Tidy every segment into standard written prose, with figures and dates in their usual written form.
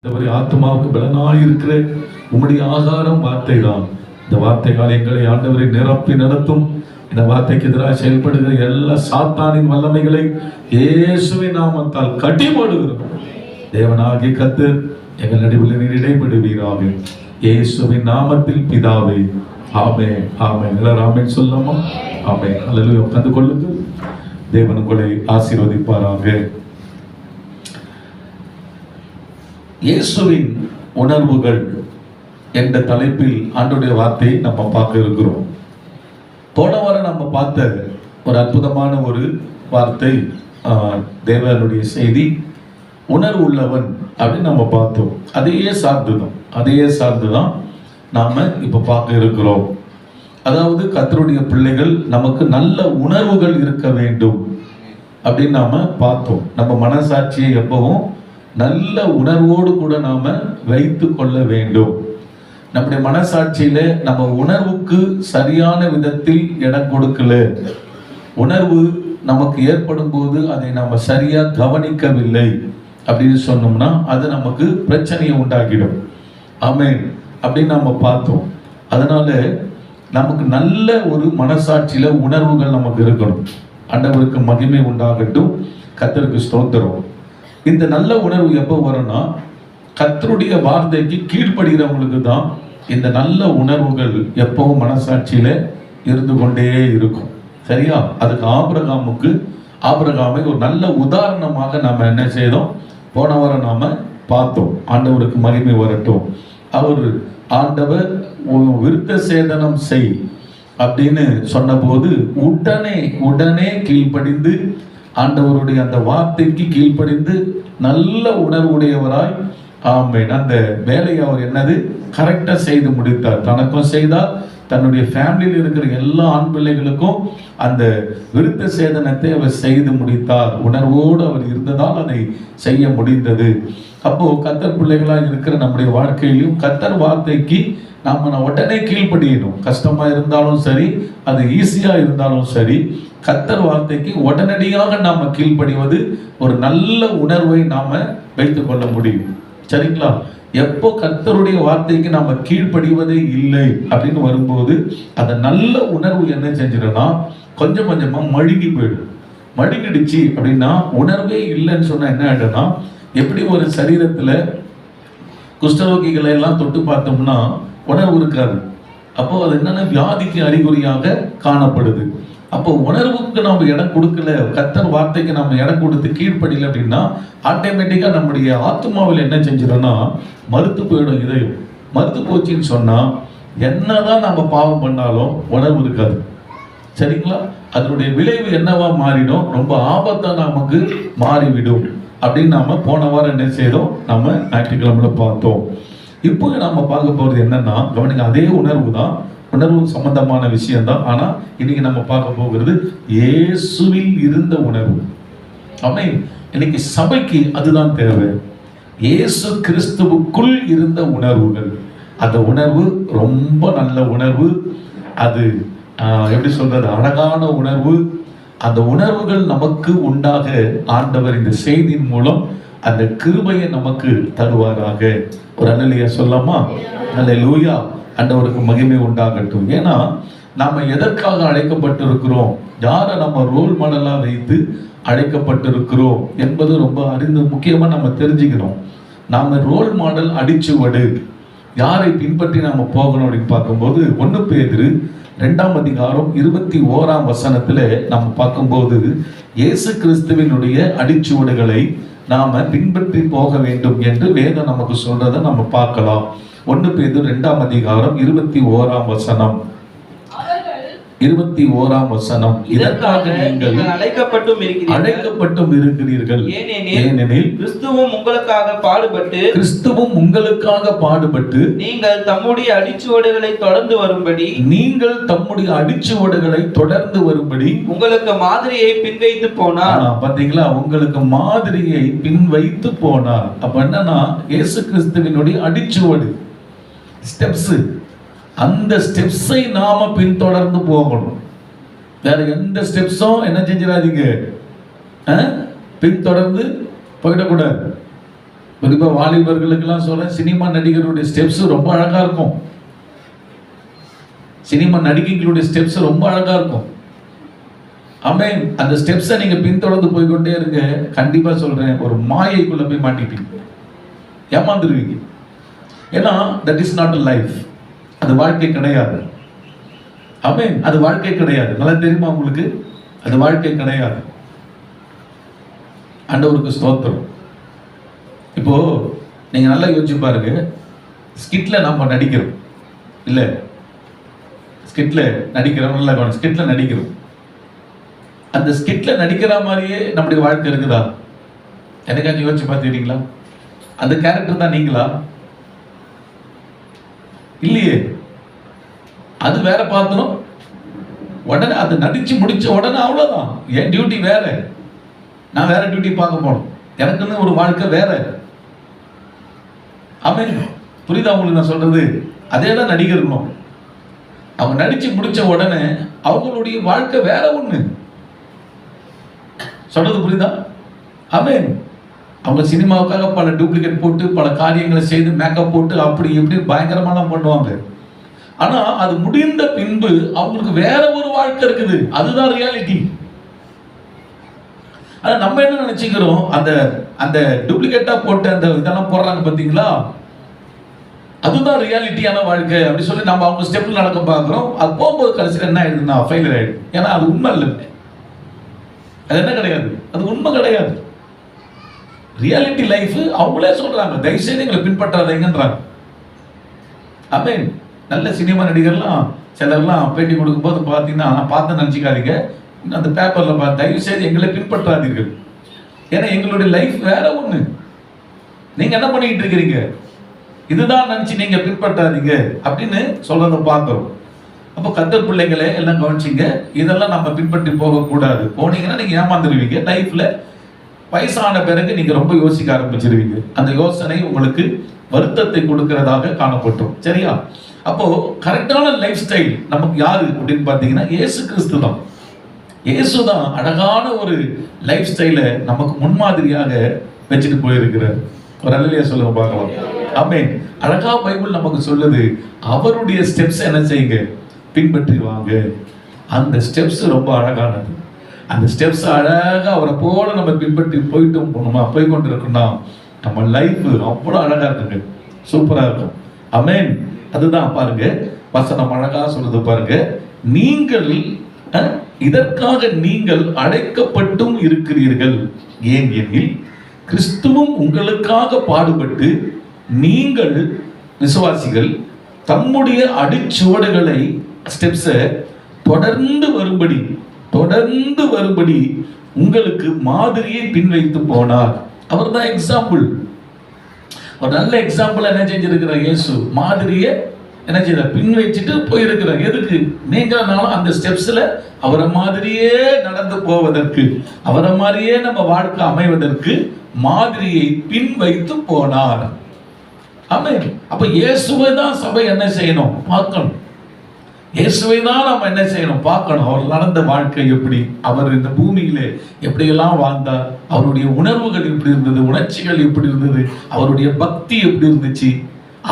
ஆத்மாவுக்கு பலனாயிருக்கிற உம்முடைய ஆகாரம் வார்த்தை தான். இந்த வார்த்தைகள் எங்களை ஆண்டவரை நிரப்பி நடத்தும். இந்த வார்த்தைக்கு எதிராக செயல்படுகிற எல்லா சாத்தானின் வல்லமைகளை இயேசுவின் நாமத்தால் கட்டி போடுகிறோம். தேவனாகிய கர்த்தர் எங்கள் நடுவில் நீர் இடைபடுவீராக. இயேசுவின் நாமத்தில் பிதாவே, ஆமென். ஆமென். எல்லாரும் ஆமென் சொல்லாமா? ஆமென். அல்லேலூயா. உட்கார்ந்து கொள்ளுங்கள். தேவன் உங்களை ஆசீர்வதிப்பாராக. இயேசுவின் உணர்வுகள் என்ற தலைப்பில் ஆண்டவருடைய வார்த்தையை நம்ம பார்க்க இருக்கிறோம். போன வாரம் நம்ம பார்த்த ஒரு அற்புதமான ஒரு வார்த்தை, தேவனுடைய செய்தி, உணர்வு உள்ளவன் அப்படின்னு நம்ம பார்த்தோம். அதையே சார்ந்துதான் நாம இப்ப பார்க்க இருக்கிறோம். அதாவது கர்த்தருடைய பிள்ளைகள் நமக்கு நல்ல உணர்வுகள் இருக்க வேண்டும் அப்படின்னு நாம பார்த்தோம். நம்ம மனசாட்சியை எப்பவும் நல்ல உணர்வோடு கூட நாம வைத்து கொள்ள வேண்டும். நம்முடைய மனசாட்சியில நம்ம உணர்வுக்கு சரியான விதத்தில் இடம் கொடுக்கல, உணர்வு நமக்கு ஏற்படும் போது அதை நாம சரியா கவனிக்கவில்லை அப்படின்னு சொன்னோம்னா அது நமக்கு பிரச்சனையை உண்டாக்கிடும். ஆமென். அப்படின்னு நம்ம பார்த்தோம். அதனால நமக்கு நல்ல ஒரு மனசாட்சியில உணர்வுகள் நமக்கு இருக்கணும். ஆண்டவருக்கு மகிமை உண்டாகட்டும். கர்த்தருக்கு ஸ்தோத்திரம். இந்த நல்ல உணர்வு எப்போ வரும்னா கர்த்தருடைய வார்த்தைக்கு கீழ்ப்படுகிறவங்களுக்கு தான் இந்த நல்ல உணர்வுகள் எப்பவும் மனசாட்சியில இருந்து கொண்டே இருக்கும். சரியா? அதுக்கு ஆபிரகாமை ஒரு நல்ல உதாரணமாக நாம என்ன செய்தோம்? போன வாரம் நாம பார்த்தோம். ஆண்டவருக்கு மகிமை வரட்டும். ஆண்டவர் விருத்த சேதனம் செய் அப்படின்னு சொன்னபோது உடனே கீழ்ப்படிந்து ஆண்டவருடைய அந்த வார்த்தைக்கு கீழ்ப்படிந்து நல்ல உணர்வுடையவராய், ஆமென், அந்த வேலையை அவர் என்னது கரெக்டா செய்து முடித்தார். தனக்கும் செய்தார், தன்னுடைய ஃபேமிலியில் இருக்கிற எல்லா ஆண் பிள்ளைகளுக்கும் அந்த விருத்த சேதனத்தை அவர் செய்து முடித்தார். உணர்வோடு அவர் இருந்ததால் அதை செய்ய முடிந்தது. அப்போ கர்த்தர் பிள்ளைகளாக இருக்கிற நம்முடைய வாழ்க்கையிலும் கர்த்தர் வார்த்தைக்கு நாம உடனே கீழ்ப்படியணும். கஷ்டமா இருந்தாலும் சரி, அது ஈஸியா இருந்தாலும் சரி, கர்த்தர் வார்த்தைக்கு உடனடியாக நாம கீழ்ப்படிவது ஒரு நல்ல உணர்வை நாம வைத்துக் கொள்ள முடியும். சரிங்களா? எப்போ கர்த்தருடைய வார்த்தைக்கு நாம கீழ்ப்படிவதே இல்லை அப்படின்னு வரும்போது அந்த நல்ல உணர்வு என்ன செஞ்சிடும்னா கொஞ்சம் கொஞ்சமா மழுங்கிடுச்சு அப்படின்னா உணர்வே இல்லைன்னு சொன்னா என்ன ஆயிடும்னா, எப்படி ஒரு சரீரத்துல குஷ்டரோகிகளை எல்லாம் தொட்டு பார்த்தோம்னா உணர்வு இருக்காது. அப்போ அது என்னன்னா வியாதிக்கு அறிகுறியாக காணப்படுது. அப்போ உணர்வுக்கு நம்ம இடம் கொடுக்கல, கர்த்தர் வார்த்தைக்கு நம்ம இடம் கொடுத்து கீழ்ப்படியல அப்படின்னா ஆட்டோமேட்டிக்கா நம்முடைய ஆத்மாவில் என்ன செஞ்சிடோம்னா மறுத்து போயிடும். இதயம் மறுத்து போச்சுன்னு சொன்னா என்னதான் நம்ம பாவம் பண்ணாலும் உணர்வு இருக்காது. சரிங்களா? அதனுடைய விளைவு என்னவா மாறிடும்? ரொம்ப ஆபத்தா நமக்கு மாறிவிடும் அப்படின்னு நாம போன வாரம் என்ன செய்தோம்? நம்ம ஞாயிற்றுக்கிழமையில பார்த்தோம். இப்போ நம்ம பார்க்க போறது என்னன்னா, கவனிங்க, அதே உணர்வு தான், உணர்வு சம்பந்தமான விஷயம் தான். ஆனா இன்னைக்கு நம்ம பார்க்க போகிறது இயேசுவில் இருந்த உணர்வு. ஆமென். இன்னைக்கு சபைக்கு அதுதான் தேவை. இயேசு கிறிஸ்துவுக்குள் இருந்த உணர்வுகள். அந்த உணர்வு ரொம்ப நல்ல உணர்வு. அது எப்படி சொல்றது, அழகான உணர்வு. அந்த உணர்வுகள் நமக்கு உண்டாக ஆண்டவர் இந்த செய்தியின் மூலம் அந்த கிருபையை நமக்கு தருவாராக. ஒரு அல்லேலூயா சொல்லாமா? அல்லேலூயா. ஆண்டவருக்கு மகிமை உண்டாகட்டும். ஏன்னா நாம எதற்காக அழைக்கப்பட்டிருக்கிறோம், யாரை நம்ம ரோல் மாடலா வைத்து அழைக்கப்பட்டிருக்கிறோம் என்பது ரொம்ப முக்கியமா நம்ம தெரிஞ்சுக்கிறோம். நாம ரோல் மாடல் அடிச்சுவடு யாரை பின்பற்றி நாம போகணும் அப்படின்னு பார்க்கும்போது 1 பேதுரு 2ஆம் அதிகாரம் 21ஆம் வசனத்துல நம்ம பார்க்கும்போது இயேசு கிறிஸ்துவினுடைய அடிச்சுவடுகளை நாம பின்பற்றி போக வேண்டும் என்று வேதம் நமக்கு சொல்றதை நம்ம பார்க்கலாம். 1 பேதுரு 2ஆம் அதிகாரம் 21ஆம் வசனம். 21ஆம் வசனம். இதற்காக நீங்கள் அழைக்கப்பட்டும் இருக்கிறீர்கள், ஏனெனில் கிறிஸ்துவும் உங்களுக்காக பாடுபட்டு நீங்கள் தம்முடைய அடிச்சுவடுகளை தொடர்ந்து வரும்படி உங்களுக்கு மாதிரியை பின் வைத்து போனார். பாத்தீங்களா? உங்களுக்கு மாதிரியை பின் வைத்து போனார். அப்ப என்னன்னா இயேசு கிறிஸ்துவினுடைய அடிச்சுவடு, ஸ்டெப்ஸ், அந்த ஸ்டெப்ஸை நாம பின்தொடர்ந்து போகணும். வேற எந்த ஸ்டெப்ஸும் என்ன செஞ்சிடாதீங்க, பின்தொடர்ந்து போயிடக்கூடாது. குறிப்பாக வாலிபர்களுக்கெல்லாம் சொல்றேன், சினிமா நடிகர்களுடைய ஸ்டெப்ஸ் ரொம்ப அழகா இருக்கும். சினிமா நடிகைகளுடைய ஸ்டெப்ஸ் ரொம்ப அழகா இருக்கும். ஆமென். அந்த ஸ்டெப்ஸை நீங்க பின்தொடர்ந்து போய்கொண்டே இருங்க. கண்டிப்பா சொல்றேன், ஒரு மாயைக்குள்ள போய் மாட்டிப்பீங்க, ஏமாந்துருவீங்க. ஏன்னா தட் இஸ் நாட் லைஃப். அது வாழ்க்கை கிடையாது. ஆமென். அது வாழ்க்கை கிடையாது. நல்லா தெரியுமா உங்களுக்கு? அது வாழ்க்கை கிடையாது. ஆண்டவருக்கு ஸ்தோத்திரம். இப்போ நீங்க நல்லா யோசிச்சு பாருங்க, ஸ்கிட்ல நம்ம நடிக்கிறோம் இல்ல, ஸ்கிட்ல நடிக்கிறோம், நல்லா கவனிச்சு, ஸ்கிட்ல நடிக்கிறோம். அந்த ஸ்கிட்ல நடிக்கிற மாதிரியே நம்முடைய வாழ்க்கை இருக்குதா? எனக்காச்சும் யோசிச்சு பார்த்துக்கிட்டீங்களா? அந்த கேரக்டர் தான் நீங்களா? இல்லையே. அது வேற பாத்திரம். உடனே அது நடிச்சு முடிச்ச உடனே அவ்வளவுதான். என் டியூட்டி வேற, நான் வேற டியூட்டி பார்க்க போனோம். எனக்குன்னு ஒரு வாழ்க்கை வேற. ஆமென். புரியுதா உங்களுக்கு நான் சொல்றது? அதே தான் நடிகர்களும். அவங்க நடிச்சு முடிச்ச உடனே அவங்களுடைய வாழ்க்கை வேற ஒண்ணு. சொல்றது புரியுதா? ஆமென். அவங்க சினிமாவுக்காக பல டூப்ளிகேட் போட்டு பல காரியங்களை செய்து மேக்கப் போட்டு அப்படி இப்படி பயங்கரமான பண்ணுவாங்க. ஆனா அது முடிந்த பின்பு அவங்களுக்கு வேற ஒரு வாழ்க்கை இருக்குது. அதுதான் ரியாலிட்டி. ஆனா நம்ம என்ன நினைச்சுக்கிறோம், அந்த அந்த டூப்ளிகேட்டா போட்டு அந்த இதெல்லாம் போடுறாங்க பாத்தீங்களா, அதுதான் ரியாலிட்டியான வாழ்க்கை அப்படி சொல்லி நம்ம அவங்க ஸ்டெப்ல நடக்க பார்க்கிறோம். அது போகும்போது கடைசியில் என்ன ஆயிடுதுன்னா ஃபெயிலியர் ஆயிடுது. ஏன்னா அது உண்மை இல்லை. அது என்ன கிடையாது, அது உண்மை கிடையாது. ரியாலிட்டி லைஃப் அவங்களே சொல்றாங்க, தயவுசெய்து எங்களை பின்பற்றாதீங்கன்றாங்க. ஆமென். நல்ல சினிமா நடிகர்லாம் சிலர்லாம் பேட்டி கொடுக்கும்போது பார்த்தீங்கன்னா, நான் பார்த்து நினச்சிக்காதீங்க, அந்த பேப்பர்ல பார்த்து தயவு செய்து எங்களை பின்பற்றாதீர்கள், ஏன்னா எங்களுடைய லைஃப் வேற ஒண்ணு, நீங்க என்ன பண்ணிட்டு இருக்கிறீங்க, இதுதான் நினைச்சு நீங்க பின்பற்றாதீங்க அப்படின்னு சொல்றதை பார்க்கிறோம். அப்போ கர்த்தர் பிள்ளைகளே எல்லாம் கவனிச்சிங்க, இதெல்லாம் நம்ம பின்பற்றி போகக்கூடாது. போனீங்கன்னா நீங்க ஏமாந்துருவீங்க. லைஃப்ல வயசான பிறகு நீங்க ரொம்ப யோசிக்க ஆரம்பிச்சிருவீங்க. அந்த யோசனை உங்களுக்கு வருத்தத்தை கொடுக்கிறதாக காணப்பட்டோம். சரியா? அப்போ கரெக்டான லைஃப் ஸ்டைல் நமக்கு யாரு அப்படின்னு பார்த்தீங்கன்னா இயேசு கிறிஸ்து தான். இயேசு தான் அழகான ஒரு லைஃப் ஸ்டைலை நமக்கு முன்மாதிரியாக வச்சுட்டு போயிருக்கிறார். ஒரு அல்லேலூயா சொல்லுங்க பார்க்கலாம். ஆமென். அழகா பைபிள் நமக்கு சொல்லுது, அவருடைய ஸ்டெப்ஸ் என்ன செய்யுங்க, பின்பற்றி வாங்க. அந்த ஸ்டெப்ஸ் ரொம்ப அழகானது. அந்த ஸ்டெப்ஸ் அழகா அவரை போல நம்ம பின்பற்றி போயிட்டும் போனோமா, போய் கொண்டு இருக்கோம்னா நம்ம லைஃப் அவ்வளோ அழகா இருக்குங்க, சூப்பரா இருக்கும். ஆமென். அதுதான் பாருங்க, வசனம் அழகா சொல்லுது பாருங்க, நீங்கள் இதற்காக நீங்கள் அழைக்கப்பட்டும் இருக்கிறீர்கள். ஏன் எனில் கிறிஸ்துவும் உங்களுக்காக பாடுபட்டு நீங்கள் விசுவாசிகள் தம்முடைய அடிச்சுவடுகளை ஸ்டெப்ஸை தொடர்ந்து வரும்படி உங்களுக்கு மாதிரியை பின்வைத்து போனார். அவர் தான் எக்ஸாம்பிள். ஒரு நல்ல எக்ஸாம்பிள் என்ன செஞ்சிருக்கிறார் இயேசு, மாதிரியை என்ன செய்யற பின் வச்சுட்டு போயிருக்கிறார். எதுக்கு? நீங்களாலும் அந்த ஸ்டெப்ஸ்ல அவரை மாதிரியே நடந்து போவதற்கு, அவரை மாதிரியே நம்ம வாழ்க்கை அமைவதற்கு மாதிரியை பின் வைத்து போனார். ஆமென். அப்ப இயேசுவை தான் சபை என்ன செய்யணும், பார்க்கணும். இயேசுவை தான் நம்ம என்ன செய்யணும், பார்க்கணும். அவர் நடந்த வாழ்க்கை எப்படி, அவர் இந்த பூமியிலே எப்படியெல்லாம் வாழ்ந்தார், அவருடைய உணர்வுகள் எப்படி இருந்தது, உணர்ச்சிகள் எப்படி இருந்தது, அவருடைய பக்தி எப்படி இருந்துச்சு,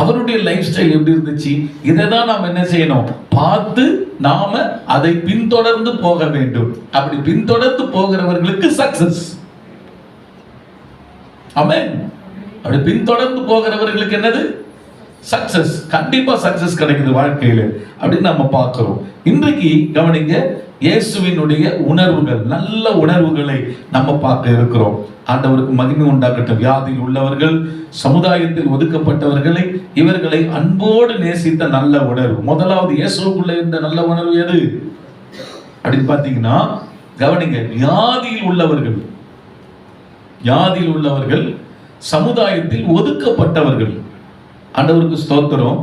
அவருடைய லைஃப் ஸ்டைல் எப்படி இருந்துச்சு, இதை தான் நாம் என்ன செய்யணும், பார்த்து நாம அதை பின்தொடர்ந்து போக வேண்டும். அப்படி பின்தொடர்ந்து போகிறவர்களுக்கு சக்சஸ். ஆமென். அப்படி பின்தொடர்ந்து போகிறவர்களுக்கு என்னது, சக்சஸ். கண்டிப்பா சக்சஸ் கிடைக்குது வாழ்க்கையில அப்படின்னு நம்ம பார்க்கிறோம். இன்றைக்கு கவனிங்க, இயேசுவினுடைய உணர்வுகள், நல்ல உணர்வுகளை நம்ம பார்க்க இருக்கிறோம். ஆண்டவருக்கு மகிமை உண்டாகட்டும். வியாதியில் உள்ளவர்கள், சமுதாயத்தில் ஒதுக்கப்பட்டவர்களை, இவர்களை அன்போடு நேசித்த நல்ல உணர்வு. முதலாவது இயேசுக்குள்ள இருந்த நல்ல உணர்வு எது அப்படின்னு பார்த்தீங்கன்னா, கவனிங்க, வியாதியில் உள்ளவர்கள், சமுதாயத்தில் ஒதுக்கப்பட்டவர்கள். ஆண்டவருக்கு ஸ்தோத்திரம்.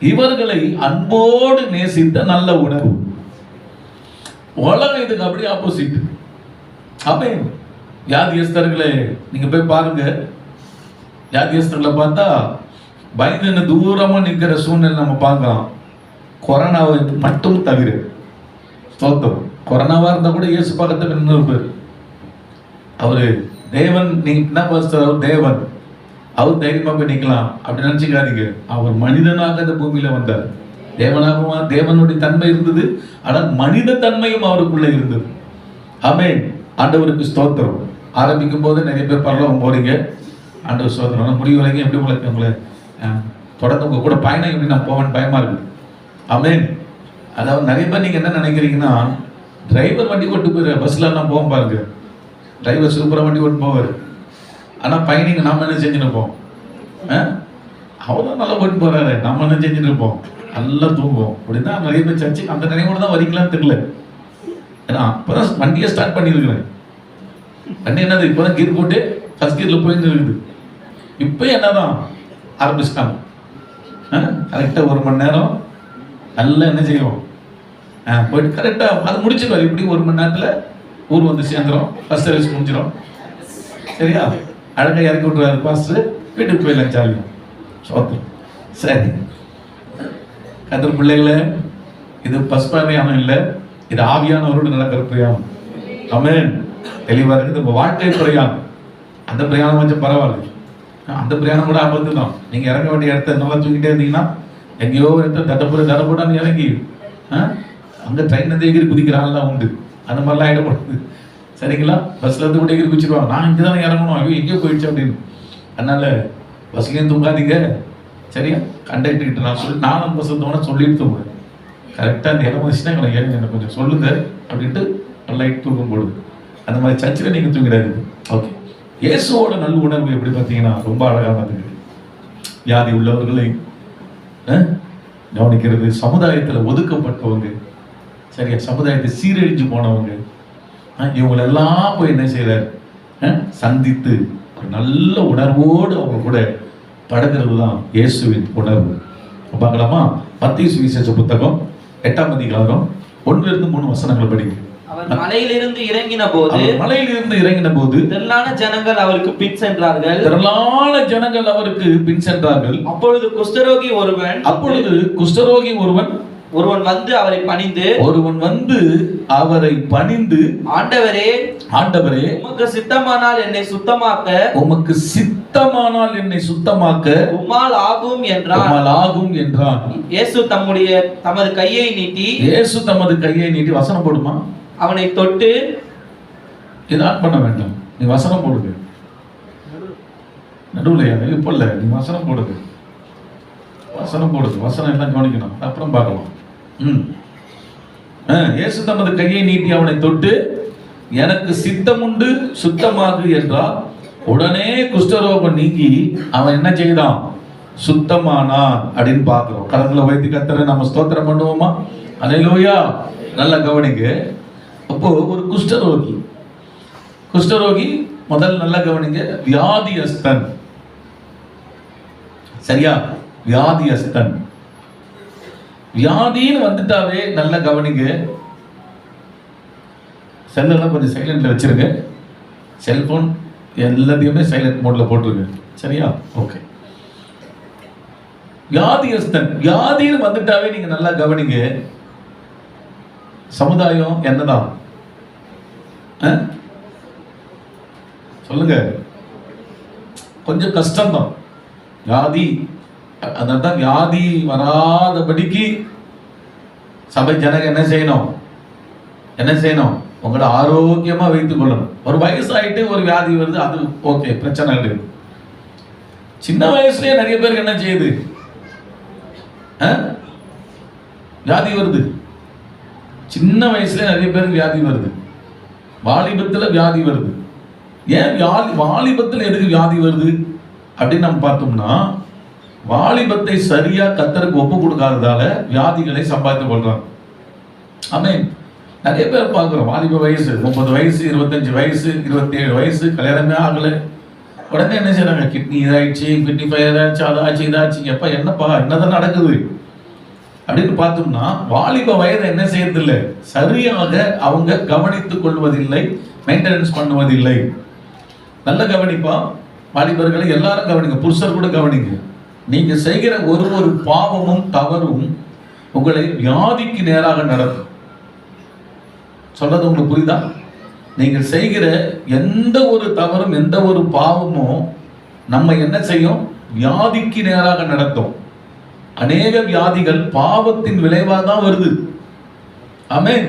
இவர்களை அன்போடு நேசித்த நல்ல உணர்வு. உலகம் இதுக்கு அப்படியே ஆப்போசிட். ஆமென். வியாதியஸ்தர்களை நீங்க போய் பாருங்க, வியாதியஸ்தர்களை பார்த்தா பயந்து தூரமா நிற்கிற சூழ்நிலை நம்ம பார்க்கலாம். கொரோனாவை மட்டும் தவிர. ஸ்தோத்திரம். கொரோனாவா இருந்தா கூட இயேசு பக்கத்துல நின்று இருப்பார். அவரு தேவன். நீங்க என்ன பாஸ்டர், அவர் தேவன். அவர் தைரியமா போய் நிக்கலாம் அப்படி நினைச்சுக்காதீங்க. அவர் மனிதனாக இந்த பூமியில வந்தார். தேவனாகவும் தேவனுடைய தன்மை இருந்தது, ஆனால் மனித தன்மையும் அவருக்குள்ள இருந்தது. ஆமென். ஆண்டவருக்கு ஸ்தோத்திரம். ஆரம்பிக்கும் போது நிறைய பேர் பரலோகம் போறீங்க, ஆண்டவர் ஸ்தோத்திரம். முடிவு வரைக்கும் எப்படி உங்களை தொடர்ந்து உங்க கூட பயணம் எப்படி நான் போவேன்னு பயமா இருக்குது. ஆமென். அதாவது நிறைய பேர் நீங்க என்ன நினைக்கிறீங்கன்னா, டிரைவர் வண்டி ஓட்டு போயிரு, பஸ்ல எல்லாம் போவோம் பாருங்க, டிரைவர் சூப்பரா வண்டி ஓட்டு போவார். ஆனா பயணிங்க நாம என்ன செஞ்சுட்டு இருப்போம்? அவர்தான் நல்லா ஓட்டு போறாரு, நம்ம என்ன செஞ்சுட்டு இருப்போம்? நல்லா தூங்குவோம். அப்படின்னா நிறைய பேர் சர்ச்சு அந்த நினைவோடு தான் வரீங்களான்னு தெரியல. ஏன்னா அப்பதான் வண்டியை ஸ்டார்ட் பண்ணியிருக்கிறேன். வண்டி என்னது இப்போதான் கீர் போட்டு ஃபர்ஸ்ட் கீர்ல போயின்னு இருக்குது. இப்போ என்னதான் ஆரம்பிச்சிட்டாங்க. கரெக்டாக 1 மணி நேரம் நல்லா என்ன செய்வோம், போயிட்டு கரெக்டாக அது முடிச்சிடுவார். இப்படி 1 மணி நேரத்தில் ஊர் வந்து சேர்ந்துடும், ஃபர்ஸ்ட் சர்வீஸ் முடிஞ்சிடும். சரியா? அழகாக இறக்கி விட்டுருவாரு பாஸ்டர், வீட்டுக்கு போயிடலாம் ஜாலியாக. சோத்திரம். சரி கர்த்தர் பிள்ளைகளே, இது பஸ் பிரயாணம் இல்லை, இது ஆவியானவரோடு நடக்கிற பிரயாணம். ஆமென். தெளிவாக இருக்குது. நம்ம வாழ்க்கை பிரயாணம், அந்த பிரயாணம் கொஞ்சம் பரவாயில்ல. அந்த பிரயாணம் கூட ஆபத்து தான். நீங்க இறங்க வேண்டிய இடத்த நல்லா தூக்கிட்டே இருந்தீங்கன்னா எங்கேயோ இடத்த தடப்படான்னு இறங்கி அங்க ட்ரெயின் வந்து எகிரி குதிக்கிறான்லாம் உண்டு. அந்த மாதிரிலாம் ஆயிடப்படுது. சரிங்களா? பஸ்ல இருந்து கூட எகிரி குதிச்சிருவாங்க. நான் இங்கே தானே இறங்கணும், ஐயோ எங்கேயோ போயிடுச்சு அப்படின்னு. அதனால பஸ்லேயும் தூங்காதீங்க. சரியா? கண்டக்டர் கிட்ட நானும் பஸ் தோண சொல்லிட்டு தூங்குறேன். கரெக்டாக அந்த இடம் வந்துச்சுன்னா எனக்கு கொஞ்சம் சொல்லுங்க அப்படின்ட்டு லைட் தூங்கும் பொழுது அந்த மாதிரி சர்ச்சில் நீங்கள் தூங்கிடாது. ஓகே. இயேசுவோட நல்ல உணர்வு எப்படி பார்த்தீங்கன்னா ரொம்ப அழகானது. வியாதி உள்ளவர்களை கவனிக்கிறது, சமுதாயத்தில் ஒதுக்கப்பட்டவங்க, சரியா, சமுதாயத்தை சீரழிஞ்சு போனவங்க, இவங்களெல்லாம் போய் என்ன செய்யறாரு, சந்தித்து ஒரு நல்ல உணர்வோடு அவங்க கூட பழகிறது தான் இயேசுவின் உணர்வு. பார்க்கலாமா? மத்தேயு சுவிசேஷ புத்தகம் 8ஆம் அதிகாரம் 1-3 வசனங்களை படிங்க. அவர் மலையிலிருந்து இறங்கின போது திரளான ஜனங்கள் அவருக்கு பின் சென்றார்கள். அப்பொழுது குஷ்டரோகி ஒருவன் வந்து அவரை பணிந்து ஆண்டவரே உமக்கு சித்தமானால் என்னை சுத்தமாக்க உம்மால் ஆகும் என்றான். இயேசு தமது கையை நீட்டி வசனம் போடுமா, அவனை தொட்டு, இது ஆட் பண்ண வேண்டாம், நீ வசனம் போடுங்க. நடுவுலையா இப்போ இல்லை, நீ வசனம் போடுங்க. வசனம் எல்லாம் கவனிக்கணும், அப்புறம் பார்க்கலாம். இயேசு தமது கையை நீட்டி அவனை தொட்டு, எனக்கு சித்தமுண்டு சுத்தமாகு என்றால் உடனே குஷ்டரோகம் நீங்கி அவன் என்ன செய்தான்? சுத்தமானான் அப்படின்னு பார்க்கிறோம். கரங்களை வைத்து கர்த்தரை நம்ம ஸ்தோத்திரம் பண்ணுவோமா? அல்லேலூயா. நல்லா கவனிங்க. அப்போ ஒரு குஷ்டரோகி முதல் நல்லா கவனிங்க, வியாதியஸ்தன். சரியா? வியாதியஸ்தன். வியாதின்னு வந்துட்டாவே நல்லா கவனிங்க. செல்லெல்லாம் கொஞ்சம் சைலண்ட்ல வச்சிருங்க. செல்போன் எல்லாத்தையுமே சைலண்ட் மோட்ல போட்டுருங்க. சரியா? ஓகே. வியாதியஸ்தன், வியாதின்னு வந்துட்டாவே நீங்க நல்லா கவனிங்க. சமுதாயம் என்னதான் சொல்லுங்க, கொஞ்சம் கஷ்டம்தான். வியாதி, அதான் வியாதி வராதபடிக்கு சபை ஜனங்க என்ன செய்யணும்? உங்களை ஆரோக்கியமா வைத்துக் கொள்ளணும். ஒரு வயசாயிட்டு ஒரு வியாதி வருது, அது ஓகே, பிரச்சனை கிடையாது. சின்ன வயசுலயே நிறைய பேருக்கு என்ன செய்யுது, வியாதி வருது. சின்ன வயசுல நிறைய பேருக்கு வியாதி வருது. வாலிபத்துல வியாதி வருது. ஏன் வாலிபத்துல எதுக்கு வியாதி வருது அப்படின்னு நம்ம பார்த்தோம்னா, வாலிபத்தை சரியா கர்த்தருக்கு ஒப்பு கொடுக்காததால வியாதிகளை சம்பாதித்துக் கொள்றாங்க. ஆமென். நிறைய பேர் பார்க்கிறோம், வாலிப வயசு 30 வயசு, 25 வயசு, 27 வயசு, கல்யாணமே ஆகல, உடனே என்ன செய்யறாங்க, கிட்னி இதாயிடுச்சு, கிட்னி ஃபெயிலியர் ஆச்சு, அதாச்சு இதாச்சு. எப்ப என்னப்பா என்னதான் நடக்குது அப்படின்னு பார்த்தோம்னா, வாலிப வயதை என்ன செய்யறதில்லை, சரியாக அவங்க கவனித்துக் கொள்வதில்லை, மெயின்டெனன்ஸ் பண்ணுவதில்லை. நல்ல கவனிப்பா வாலிபர்களை எல்லாரும் கவனிங்க, புருஷர் கூட கவனிங்க. நீங்க செய்கிற ஒரு பாவமும் தவறும் உங்களை வியாதிக்கு நேராக நடக்கும். சொல்றது உங்களுக்கு புரியுதா? நீங்கள் செய்கிற எந்த ஒரு தவறும் எந்த ஒரு பாவமும் நம்ம என்ன செய்யும்? வியாதிக்கு நேராக நடத்தும். அநேக வியாதிகள் பாவத்தின் விளைவாக தான் வருது. ஆமென்.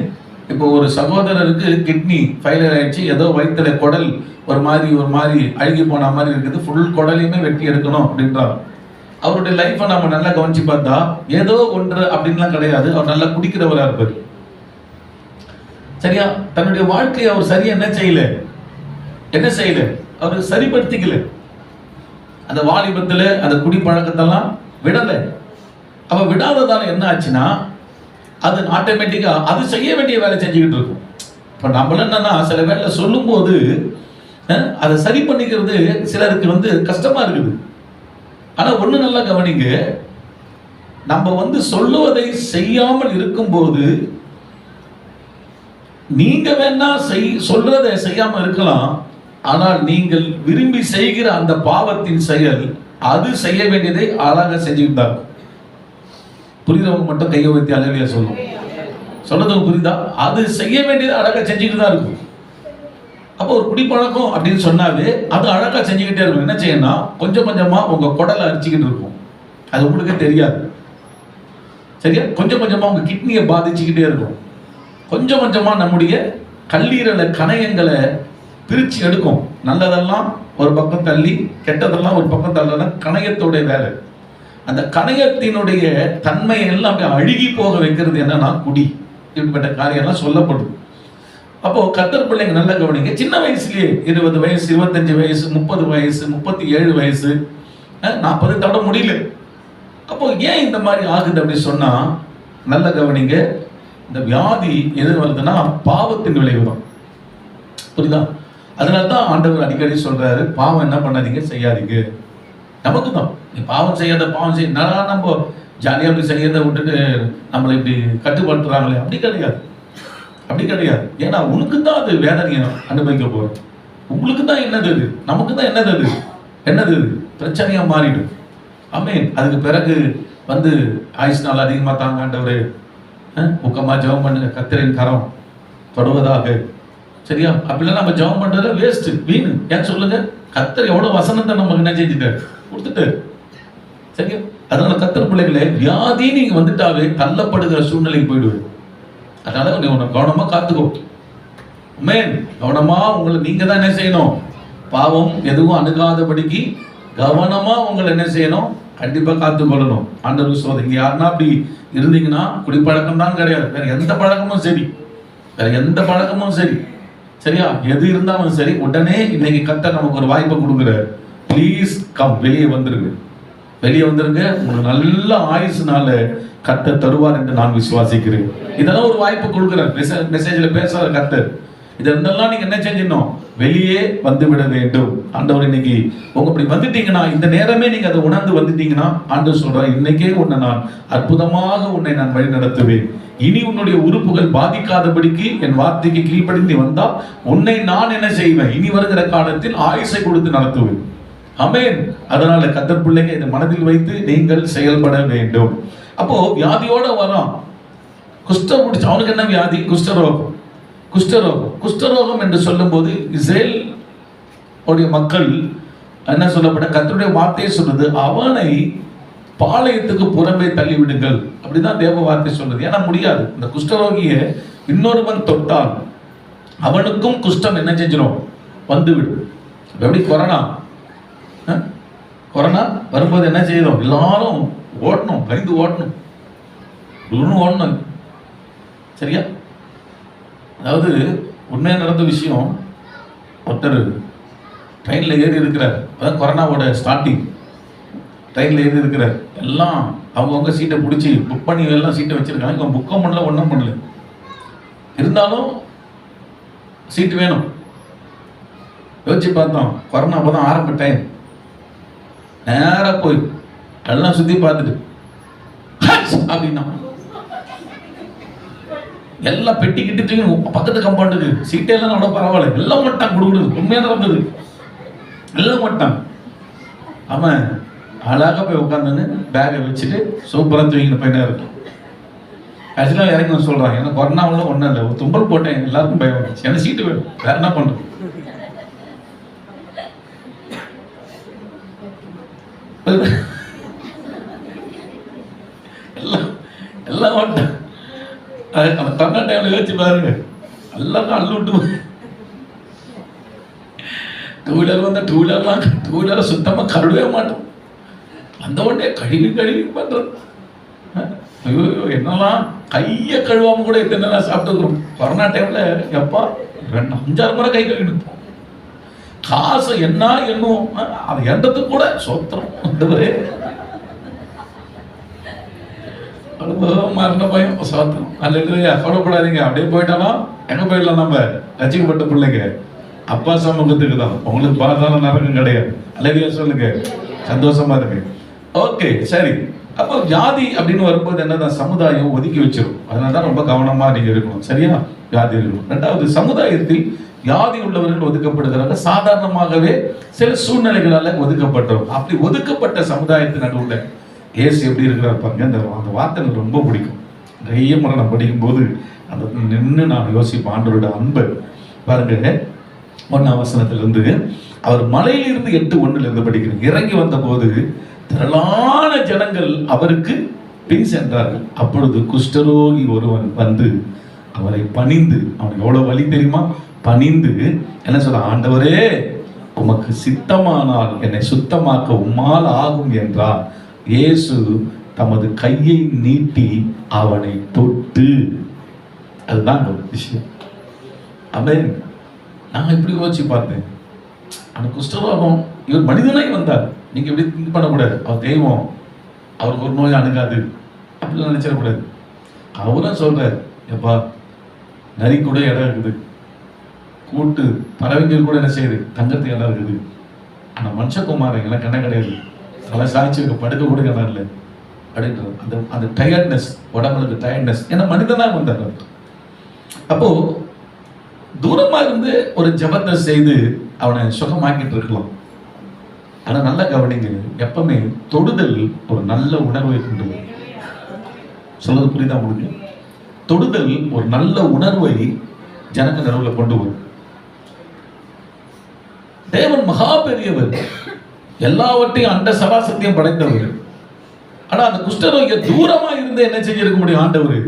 இப்போ ஒரு சகோதரருக்கு கிட்னி ஃபெயிலியர் ஆயிடுச்சு, ஏதோ வயிற்றுல குடல் ஒரு மாதிரி அழுகி போன மாதிரி இருக்குது, ஃபுல் குடலையுமே வெட்டி எடுக்கணும் அப்படின்றார். அவருடைய லைஃப்பை நம்ம நல்லா கவனிச்சு பார்த்தா ஏதோ ஒன்று அப்படின்லாம் கிடையாது. அவர் நல்லா குடிக்கிறவராக இருப்பார். சரியா? தன்னுடைய வாழ்க்கையை அவர் சரியா என்ன செய்யல அவர் சரிப்படுத்திக்கல. அந்த வாலிபத்துல அந்த குடி பழக்கத்தெல்லாம் விடலை. அவ விடாததால என்ன ஆச்சுன்னா அது ஆட்டோமேட்டிக்கா அது செய்ய வேண்டிய வேலை செஞ்சுக்கிட்டு இருக்கும். இப்போ நம்மள என்னன்னா சில வேலை சொல்லும் போது அதை சரி பண்ணிக்கிறது சிலருக்கு கஷ்டமா இருக்குது. ஆனா ஒண்ணு நல்லா கவனிங்க, நம்ம சொல்லுவதை செய்யாமல் இருக்கும்போது நீங்க வேணா சொல்றதை செய்யாம இருக்கலாம், ஆனால் நீங்கள் விரும்பி செய்கிற அந்த பாவத்தின் செயல் அது செய்ய வேண்டியதை அழகாக செஞ்சுக்கிட்டு இருக்கும். புரியுதவங்க மட்டும் கையை வைத்து அழகையா சொல்லும். சொல்றது புரியுதா? அது செய்ய வேண்டியது அழகா செஞ்சுக்கிட்டு தான் இருக்கும். அப்போ ஒரு குடிப்பழக்கம் அப்படின்னு சொன்னாவே அது அழகா செஞ்சுக்கிட்டே இருக்கும். என்ன செய்யணும்? கொஞ்சம் கொஞ்சமா உங்க குடலை அரிச்சுக்கிட்டு இருக்கும், அது உங்களுக்கே தெரியாது. சரியா? கொஞ்சம் கொஞ்சமா உங்க கிட்னியை பாதிச்சுக்கிட்டே இருக்கும். கொஞ்சம் கொஞ்சமா நம்முடைய கல்லீரலை கணையங்களை பிரிச்சு எடுக்கும். நல்லதெல்லாம் ஒரு பக்கம் தள்ளி, கெட்டதெல்லாம் ஒரு பக்கம் தள்ளதான் கணையத்தோடைய வேலை. அந்த கணையத்தினுடைய தன்மையை எல்லாம் அழுகி போக வைக்கிறது என்னன்னா குடி. இப்படிப்பட்ட காரியம்லாம் சொல்லப்படுது. அப்போ கர்த்தர் பிள்ளைங்க நல்லா கவனிங்க. சின்ன வயசுலயே 20 வயசு, 25 வயசு, 30 வயசு, 37 வயசு, 40 தவிர முடியல. அப்போ ஏன் இந்த மாதிரி ஆகுது அப்படின்னு சொன்னா நல்ல கவனிங்க. இந்த வியாதி எது வருதுன்னா பாவத்தின் விளைவு தான். புரியுதா? அதனால்தான் ஆண்டவர் அடிக்கடி சொல்றாரு, பாவம் என்ன பண்ணாதீங்க, செய்யாதீங்க. நமக்கு தான் நீ பாவம் செய்யாத நம்ம ஜாலியாக அப்படி செய்யறதை விட்டுட்டு நம்மளை இப்படி கட்டுப்படுத்துறாங்களே, அப்படி கிடையாது. ஏன்னா உனக்கு தான் அது வேதனையை அனுபவிக்க போறோம். உங்களுக்கு தான் என்னது அது, நமக்கு தான் என்னது பிரச்சனையா மாறிடும். ஆமென். அதுக்கு பிறகு ஆயுஷ் நாள் அதிகமாக தாங்காண்டவரு ஊக்கமா ஜெபம் பண்ணுங்க, கர்த்தரின் கரம் தொடுவதாக. சரியா? அப்படிலாம் நம்ம ஜெபம் பண்றதுல வேஸ்ட், வீணு. ஏன் சொல்லுங்க? கர்த்தர் எவ்வளவு வசனத்தை நமக்கு என்ன செஞ்சுட்டாரு, கொடுத்துட்டாரு. சரியா? அதனால கர்த்தர் பிள்ளைகளே, வியாதி நீங்க வந்துட்டாவே தள்ளப்படுகிற சூழ்நிலைக்கு போயிடுவேன். அதனால நீ உன்னை கவனமா காத்துக்கோ. ஆமென். கவனமா உங்களை நீங்க தான் என்ன செய்யணும்? பாவம் எதுவும் அணுகாதபடிக்கு கவனமா உங்களை என்ன செய்யணும்? கண்டிப்பா காத்துக்கொள்ளணும். ஆண்டவர் சோதனை யாருன்னா அப்படி இருந்தீங்கன்னா, குடிப்பழக்கம் தான் கிடையாது, வேற எந்த பழக்கமும் சரி, சரியா? எது இருந்தாலும் சரி, உடனே இன்னைக்கு கர்த்தர் நமக்கு ஒரு வாய்ப்பை கொடுக்குறாரு. ப்ளீஸ் கம், வெளியே வந்துருங்க. உங்களுக்கு நல்ல ஆயுசுனால கர்த்தர் தருவார் என்று நான் விசுவாசிக்கிறேன். இதெல்லாம் ஒரு வாய்ப்பு கொடுக்குறார். மெசேஜ்ல பேசுற கர்த்தர் இதெல்லாம் நீங்க என்ன செஞ்சிடணும்? வெளியே வந்து விட வேண்டும். ஆண்டவர் இன்னைக்கு உங்க இப்படி வந்துட்டீங்கன்னா, இந்த நேரமே நீங்க அதை உணர்ந்து வந்துட்டீங்கன்னா, ஆண்டவர் சொல்றார், இன்னைக்கே உன்னை நான் அற்புதமாக உன்னை நான் வழி நடத்துவேன். இனி உன்னுடைய உறுப்புகள் பாதிக்காதபடிக்கு என் வார்த்தைக்கு கீழ்ப்படிந்து வந்தா உன்னை நான் என்ன செய்வேன்? இனி வருகிற காலத்தில் ஆயுசை கொடுத்து நடத்துவேன். ஆமென். அதனால கர்த்தர் பிள்ளைங்க இதை மனதில் வைத்து நீங்கள் செயல்பட வேண்டும். அப்போ வியாதியோட வரான், குஷ்டம் பிடிச்ச அவனுக்கு என்ன வியாதி? குஷ்டரோகம் என்று சொல்லும் போது இஸ்ரேல் உடைய மக்கள் என்ன சொல்லப்பட்ட கர்த்தருடைய வார்த்தையை சொல்றது, அவனை பாளையத்துக்கு புறம்பே தள்ளி விடுங்கள், அப்படிதான் தேவ வார்த்தை சொல்றது. ஏன்னா முடியாது. இந்த குஷ்டரோகியை இன்னொருவன் தொட்டால் அவனுக்கும் குஷ்டம் என்ன செஞ்சிடும்? வந்துவிடும். எப்படி கொரோனா வரும்போது என்ன செய்யணும்? எல்லாரும் ஓடணும், பயந்து ஓடணும். சரியா? அதாவது உண்மையா நடந்த விஷயம். ஒருத்தர் ட்ரெயினில் ஏறி இருக்கிறார். அதான் கொரோனாவோட ஸ்டார்டிங். ட்ரெயினில் ஏறி இருக்கிறார். எல்லாம் அவங்கவுங்க சீட்டை பிடிச்சி புக் பண்ணி எல்லாம் சீட்டை வச்சிருக்காங்க. இவங்க புக்கும் பண்ணல, ஒன்றும் பண்ணல. இருந்தாலும் சீட்டு வேணும். யோசிச்சு பார்த்தோம், கொரோனா அப்போதான் ஆரம்ப டைம். நேராக போய் எல்லாம் சுற்றி பார்த்துட்டு அப்படின்னா எல்லாம் பெட்டி கிட்டி பக்கத்து கம்பவுண்டுக்கு சீட்டே எல்லாம் அவ்வளோ பரவாயில்ல, எல்லாம் மட்டான் கொடுக்குறது. உண்மையாக நடந்தது, எல்லாம் மட்டான். அவன் அழகாக போய் உட்காந்துன்னு பேகை வச்சுட்டு சூப்பராக தூங்கின பையனாக இருக்கு. ஆக்சுவலாக இறங்கி வந்து சொல்கிறான், எனக்கு கொரோனாவில் ஒன்றும் இல்லை, ஒரு தும்பல் போட்டேன், எல்லாருக்கும் பயம் வந்துச்சு, எனக்கு சீட்டு வேணும், வேற என்ன பண்ணுறது? எல்லாம் வந்துட்டான். அந்த கொரோனா டைம்ல யோசிச்சு பாருங்க, எல்லாம் அள்ளு விட்டு டூ வீலர் வந்தால் டூ வீலரை சுத்தமாக கழுவே மாட்டோம். அந்த உடனே கழுவி பண்ணுறது. ஐயோ என்னெல்லாம் கையை கழுவாம கூட எத்தனை சாப்பிட்டுக்கிறோம். கொரோனா டைம்ல எப்பா 2-5 முறை கை கழுவிடுப்போம். காசை என்னும் அது எண்டத்துக்கு கூட சோத்திரம். மரண பயம் சோத்திரம். அல்ல கவலைப்படாதீங்க, அப்படியே போயிட்டாலும் எங்க போயிடலாம், நம்ம ரசிக்கப்பட்ட பிள்ளைங்க அப்பா சமூகத்துக்கு தான். உங்களுக்கு பார்த்தாலும் நரகம் கிடையாது. அல்லையா சொல்லுங்க, சந்தோஷமா இருக்கு. ஓகே சரி. அப்போ ஜாதி அப்படின்னு வரும்போது என்னதான், சமுதாயம் ஒதுக்கி வச்சிடும். அதனாலதான் ரொம்ப கவனமா நீங்க இருக்கணும். சரியா, ஜாதி இருக்கணும். 2வது, சமுதாயத்தில் வியாதி உள்ளவர்கள் ஒதுக்கப்படுகிறாங்க. சாதாரணமாகவே சில சூழ்நிலைகளால ஒதுக்கப்பட்டோம். அப்படி ஒதுக்கப்பட்ட சமுதாயத்தின் நடுவுல இயேசு எப்படி இருக்கிறார் பாருங்க. அந்த வார்த்தை எனக்கு ரொம்ப பிடிக்கும். நிறைய முறை நான் படிக்கும் போது அந்த நின்று நான் யோசிப்பேன் ஆண்டவரோட அன்பை பாருங்க. 1ஆம் வசனத்திலிருந்து, அவர் மலையிலிருந்து 8:1 படிக்கிறேன். இறங்கி வந்த போது திரளான ஜனங்கள் அவருக்கு பின் சென்றார்கள். அப்பொழுது குஷ்டரோகி ஒருவன் வந்து அவரை பணிந்து, அவனுக்கு எவ்வளவு வலி தெரியுமா, பணிந்து என்ன சொல்ற, ஆண்டவரே உமக்கு சித்தமானால் என்னை சுத்தமாக்க உம்மால் ஆகும் என்றார். இயேசு தமது கையை நீட்டி அவனை தொட்டு. அதுதான் விஷயம். ஆமென். நான் இப்படி யோசிச்சு பார்த்தேன், அந்த குஷ்டரோகம் இவர் மனிதனாய் வந்தார். நீங்க இப்படி திங்க் பண்ணக்கூடாது, அவர் தெய்வம், அவருக்கு ஒரு நோய் அணுகாது அப்படிலாம் நினைச்சிடக்கூடாது. அவரும் சொல்றாரு, எப்பா நரி கூட இடம் இருக்குது, கூட்டு பறவைகள் கூட என்ன செய்யுது, தங்கறதுக்கு இடம் இருக்குது. ஆனா மனுஷகுமாரங்கெல்லாம் கண்ண கிடையாது, தலை சாய்ச்சி படுக்க கூட இடம் இல்லை அப்படின்றது. அந்த டயர்ட்னஸ், உடம்புக்கு டயர்ட்னஸ், ஏன்னா மனிதனா வந்தார். அப்போ தூரமா இருந்து ஒரு ஜபத்தை செய்து அவனை சுகமாக்கிட்டு இருக்கலாம். ஆனா நல்லா கவனிங்க, எப்பவுமே தொடுதல் ஒரு நல்ல உணர்வை கொண்டு வரும். சொல்றது புரியுதா உங்களுக்கு? தொடுதல் ஒரு நல்ல உணர்வை ஜனங்க நடுவில் கொண்டு வரும். தேவன் மகா பெரியவர், எல்லாவற்றையும் அண்ட சராசத்தையும் படைத்தவர். ஆனா அந்த குஷ்டரோகிய தூரமா இருந்து என்ன செஞ்சிருக்க முடியும் ஆண்டவர்?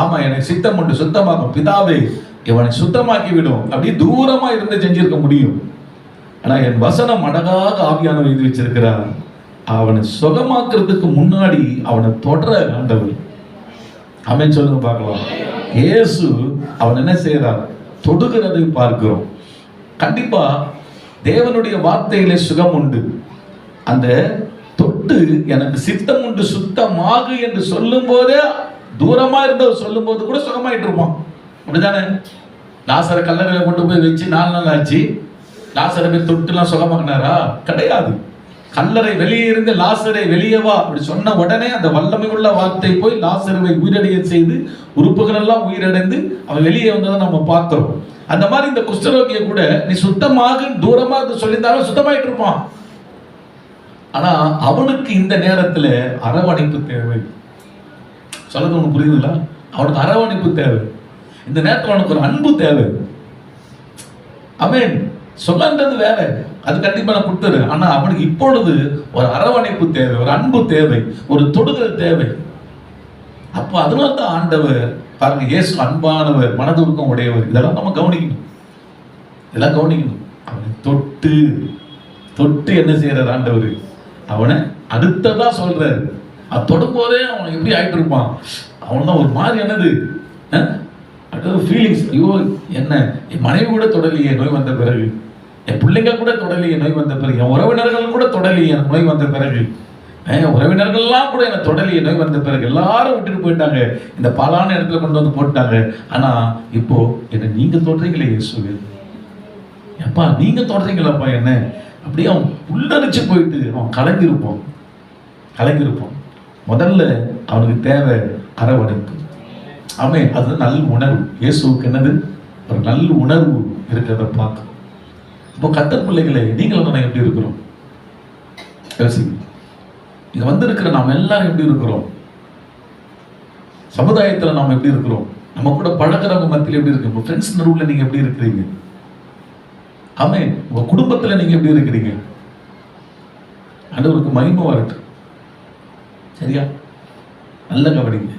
ஆமா, எனக்கு சித்தம் உண்டு, சுத்தமாக்கும் பிதாவே இவனை சுத்தமாக்கி விடும் அப்படி தூரமா இருந்து செஞ்சிருக்க முடியும். ஆனா என் வசனம் அழகாக ஆவியானவர் எழுதி வச்சிருக்கிறார். அவனை சுகமாக்குறதுக்கு முன்னாடி அவனை தொடர ஆண்டவர். ஆமென் சொல்லுங்க பார்க்கலாம். இயேசு அவன் என்ன செய்யறார், தொடுகிறதை பார்க்கிறோம். கண்டிப்பா தேவனுடைய வார்த்தையிலே சுகம் உண்டு. அந்த தொட்டு எனக்கு சித்தம் உண்டு சுத்தமாகு என்று சொல்லும் போதே, தூரமா இருந்தவர் சொல்லும் போது கூட சுகமாயிட்டு இருப்பான். அப்படிதானே? லாசரை கல்லறையில கொண்டு போய் வச்சு 4 நாள் ஆச்சு. லாசரை போய் தொட்டுலாம் சுகமாக்கினாரா? கிடையாது. கல்லறை வெளியே இருந்து லாசரை வெளியே வா அப்படி சொன்ன உடனே அந்த வல்லமை உள்ள வார்த்தை போய் லாசரை உயிரடைய செய்து உறுப்புகள் எல்லாம் உயிரடைந்து அவன் வெளியே வந்ததை நம்ம பார்க்கிறோம். அந்த மாதிரி இந்த குஷ்டரோகிய கூட நீ சுத்தமாக தூரமா சொல்லியிருந்தாலும் சுத்தமாயிட்டு இருப்பான். ஆனா அவனுக்கு இந்த நேரத்துல அரவணைப்பு தேவை. சொல்றது உனக்கு புரியுதுங்களா? அவனுக்கு அரவணைப்பு தேவை. இந்த நேரத்தில் அவனுக்கு ஒரு அன்பு தேவை. ஆமென். சுகன்றது வேற, அது கண்டிப்பா நான் கொடுத்துறேன். ஆனா அவனுக்கு இப்பொழுது ஒரு அரவணைப்பு தேவை, ஒரு அன்பு தேவை, ஒரு தொடுதல் தேவை. அப்போ அதனால தான் ஆண்டவர் பாருங்க, இயேசு அன்பானவர், மனதுருக்கம் உடையவர். இதெல்லாம் நம்ம கவனிக்கணும், இதெல்லாம் கவனிக்கணும். அவனை தொட்டு தொட்டு என்ன செய்யறார் ஆண்டவர்? அவனை அடுத்ததா சொல்றாரு. அது தொடும் போதே அவன் எப்படி ஆயிட்டு இருப்பான், அவன் தான் ஒரு மாதிரி என்னது அடுத்த ஃபீலிங்ஸ். ஐயோ என்ன, என் மனைவி கூட தொடலையே நோய் வந்த பிறகு, என் பிள்ளைங்க கூட தொடலையே நோய் வந்த பிறகு, என் உறவினர்கள் கூட தொடலையே எனக்கு நோய் வந்த பிறகு, உறவினர்கள்லாம் கூட எனக்கு தொடலையே நோய் வந்த பிறகு, எல்லாரும் விட்டுட்டு போயிட்டாங்க, இந்த பாலான இடத்துல கொண்டு வந்து போட்டாங்க. ஆனா இப்போ என்ன நீங்க தொடறீங்களே இயேசுவே, எப்பா நீங்க தொடறீங்களாப்பா என்ன, அப்படியே அவன் உள்ளரிச்சு போயிட்டு அவன் கலங்கிருப்பான். முதல்ல அவனுக்கு தேவை அரவணைப்பு. ஆமென். அது நல்ல உணர்வு. இயேசுவுக்கு என்னது, ஒரு நல்ல உணர்வு இருக்கிறத பார்க்க. இப்போ கர்த்தர் பிள்ளைகளை நீங்களும் நான் எப்படி இருக்கிறோம் யோசிங்க. இங்க வந்திருக்கிற நாம் எல்லாரும் எப்படி இருக்கிறோம்? சமுதாயத்துல நாம் எப்படி இருக்கிறோம்? நம்ம கூட பழகிறவங்க மத்தியில் எப்படி இருக்கு? உங்க ஃப்ரெண்ட்ஸ் நடுவில் நீங்க எப்படி இருக்கிறீங்க? ஆமென். உங்க குடும்பத்துல நீங்க எப்படி இருக்கிறீங்க? ஆண்டவருக்கு மகிமை வரட்டும். சரியா? நல்ல கவனிங்க.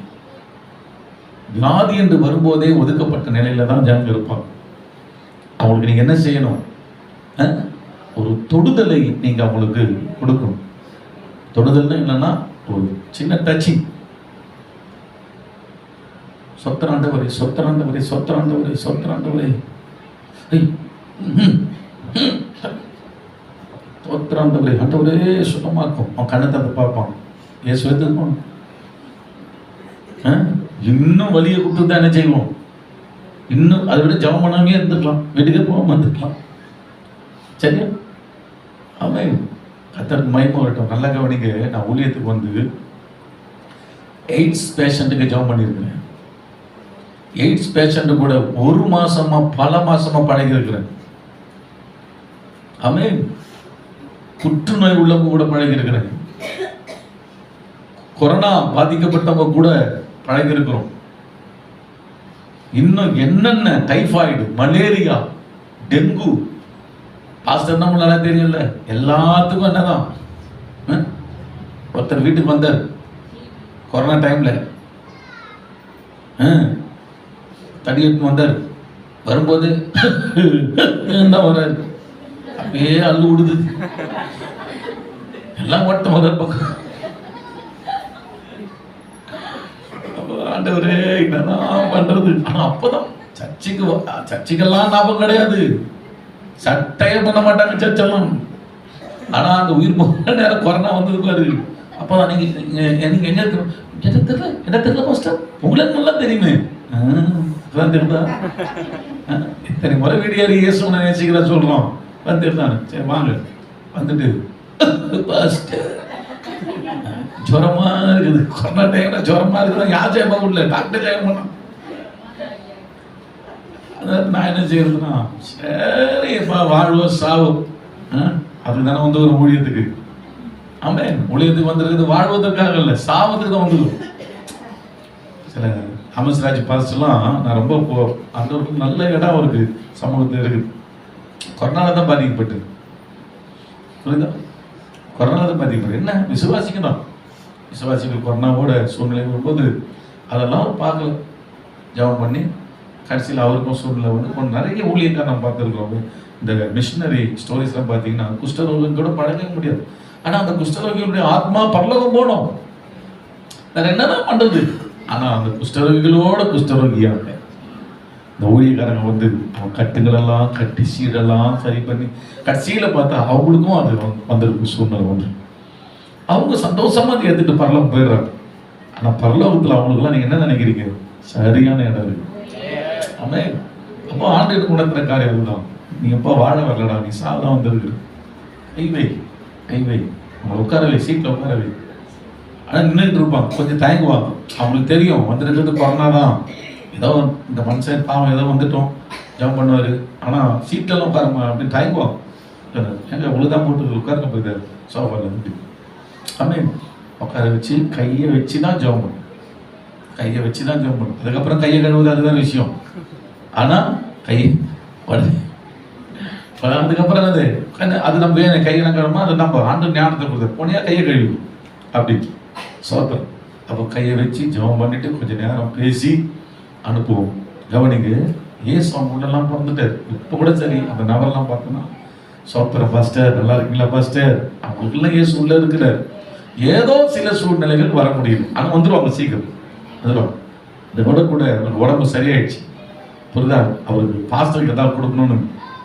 வியாதி என்று வரும்போதே ஒதுக்கப்பட்ட நிலையில தான் ஜனங்க இருப்பாங்க. அவங்களுக்கு நீங்க என்ன செய்யணும்? ஒரு தொடுதலை நீங்க அவங்களுக்கு கொடுக்கணும். தொடுதல்னா என்னன்னா ஒரு சின்ன டச்சிங். சொத்தராண்டவரே சொத்தராண்டவரே சொத்தராண்டவரே சொத்தராண்டவரே சொத்தராண்டவரே ஆண்டவரே சுத்தமாக்கும். அவன் கண்ணை தந்து பார்ப்பான். ஏசு எடுத்துக்கணும். இன்னும் வலியை கொடுத்து தான் என்ன செய்வோம்? இன்னும் அதை விட ஜபம் பண்ணாமே இருந்துக்கலாம், வீட்டுக்கே போகாம வந்துக்கலாம். சரியா? அவன் கத்தருக்கு மயமா வரட்டும். நல்லா கவனிங்க. நான் ஊழியத்துக்கு வந்து எய்ட்ஸ் பேஷண்ட்டுக்கு ஜபம் பண்ணியிருக்கிறேன். எய்ட்ஸ் பேஷண்ட் கூட ஒரு மாசமா பல மாசமா பழகி இருக்கிறேன். அவன் புற்றுநோய் உள்ளவங்க கூட பழகி இருக்கிறேன். கொரோனா பாதிக்கப்பட்டவங்க கூட பழகி இருக்கிறோம். இன்னும் என்னென்ன டைபாய்டு, மலேரியா, டெங்கு, பாஸ்டர் தான் நல்லா தெரியல. எல்லாத்துக்கும் என்னதான். ஒருத்தர் வீட்டுக்கு வந்தார் கொரோனா டைம்ல, தடி எடுத்து வந்தார். வரும்போது தான் வர்றாரு, அப்படியே அள்ளு விடுது, எல்லாம் ஓட்ட முதல் பக்கம். ஆண்டவரே என்னதான் பண்றது? ஆனா அப்பதான் சர்ச்சைக்கெல்லாம் ஞாபகம் கிடையாது. சட்டையே பண்ண மாட்டாங்க சர்ச்செல்லாம். ஆனா அந்த உயிர் போன நேரம் கொரோனா வந்தது பாரு. அப்பதான் நீங்க எங்க இருக்கு? என்ன தெரியல பாஸ்டர், உங்களுக்கு நல்லா தெரியுமே. தெரியுதா? இத்தனை முறை வீடியோ இயேசுவை நேசிக்கிற சொல்றோம். வந்துருந்தானு சரி வாங்க. வந்துட்டு பாஸ்டர் ஜுரமா இருக்குது, கொரோனா டைம்ல ஜுரமா இருக்குதான். யார் ஜெயமா உள்ள டாக்டர் ஜெயம் பண்ண. நான் என்ன செய்யறதுன்னா, சரிப்பா வாழ்வோ சாவோ, அதுதானே வந்து ஒரு ஊழியத்துக்கு. ஆமே, ஊழியத்துக்கு வந்துருக்குது வாழ்வதற்காக இல்லை, சாவதுக்கு தான் வந்துடும். சில அமஸ்ராஜ் பாஸ்டர்லாம் நான் ரொம்ப அந்த ஒரு நல்ல இடம் அவருக்கு சமூகத்தில் இருக்குது. கொரோனால தான் பாதிக்கப்பட்டு, புரியுதா? கொரோனால தான் பாதிக்கப்பட்டு. என்ன விசுவாசிக்கணும், விசுவாசிகள் கொரோனாவோட சூழ்நிலை வரும்போது அதெல்லாம் பார்க்கல, ஜெபம் பண்ணி கடைசியில் அவருக்கும் சூழ்நிலை வந்து நிறைய ஊழியக்கார நம்ம பார்த்துருக்கோம். இந்த மிஷினரி ஸ்டோரிஸ்லாம் பார்த்தீங்கன்னா குஷ்டரோகம் கூட பழக முடியாது. ஆனால் அந்த குஷ்டரோகிகளுடைய ஆத்மா பரலோகம் போனோம், வேற என்னதான் பண்றது? ஆனால் அந்த குஷ்டரோகிகளோட குஷ்டரோகியாக இந்த ஊழியக்காரங்க வந்து அவன் கட்டுகளெல்லாம் கட்டி சீடெல்லாம் சரி பண்ணி கடைசியில் பார்த்தா அவங்களுக்கும் அது வந்திருக்கு சூழ்நிலை ஒன்று. அவங்க சந்தோஷமா அதை எடுத்துட்டு பரலோகம் போயிடுறாங்க. ஆனா பரலோகத்துல அவங்களுக்குலாம் நீங்க என்ன நினைக்கிறீங்க? சரியான இடம் இருக்கு. ஆமே, அப்போ ஆண்டு உணர்த்துற காரியம் அதுதான். நீ எப்போ வாழ வரலடா, நீ சாதான் வந்துருக்கு. கைவை கைவை அவங்க உட்காரவை, சீட்ல உட்காரவை. ஆனா நின்றுட்டு இருப்பாங்க, கொஞ்சம் தயங்குவாங்க. அவங்களுக்கு தெரியும் வந்துருக்கிறது கொரோனா தான், ஏதோ இந்த மனுஷன் பாவம் ஏதோ வந்துட்டோம் ஜம்ப் பண்ணுவாரு. ஆனா சீட்லாம் உட்காரமா அப்படின்னு தயங்குவாங்க. எங்க உழுதான் போட்டு உட்காருங்க போயிட்டாரு சோஃபால இருந்து. ஆமென். உட்கார வச்சு கையை வச்சு தான் ஜெபம் பண்ணும், கையை வச்சு தான் ஜெபம் பண்ணும். அதுக்கப்புறம் கையை கழுவுது, அதுதான் விஷயம். ஆனா கை அதுக்கப்புறம் அது நம்ம கையை கழுவுமா, அது நம்ம ஆண்டு ஞானத்தை கொடுத்து போனியா கையை கழுவி அப்படி சோத்திரம். அப்போ கையை வச்சு ஜெபம் பண்ணிட்டு கொஞ்சம் நேரம் பேசி அனுப்புவோம். கவனிங்க, ஏசு அவங்க உள்ளெல்லாம் பிறந்துட்டார். இப்போ கூட சரி அந்த நபரெல்லாம் பார்த்தோன்னா சோத்திரம் பாஸ்டர் நல்லா இருக்கீங்களா பாஸ்டர், அவங்களுக்குலாம் ஏசு உள்ள இருக்கிறார். ஏதோ சில சூழ்நிலைகள் வர முடியும், ஆனால் வந்துடுவாங்க சீக்கிரம் வந்துடுவாங்க. இந்த கூட உடம்பு சரியாயிடுச்சு, புரியுதா? அவருக்கு பாஸ்டருக்கு ஏதாவது கொடுக்கணும்னு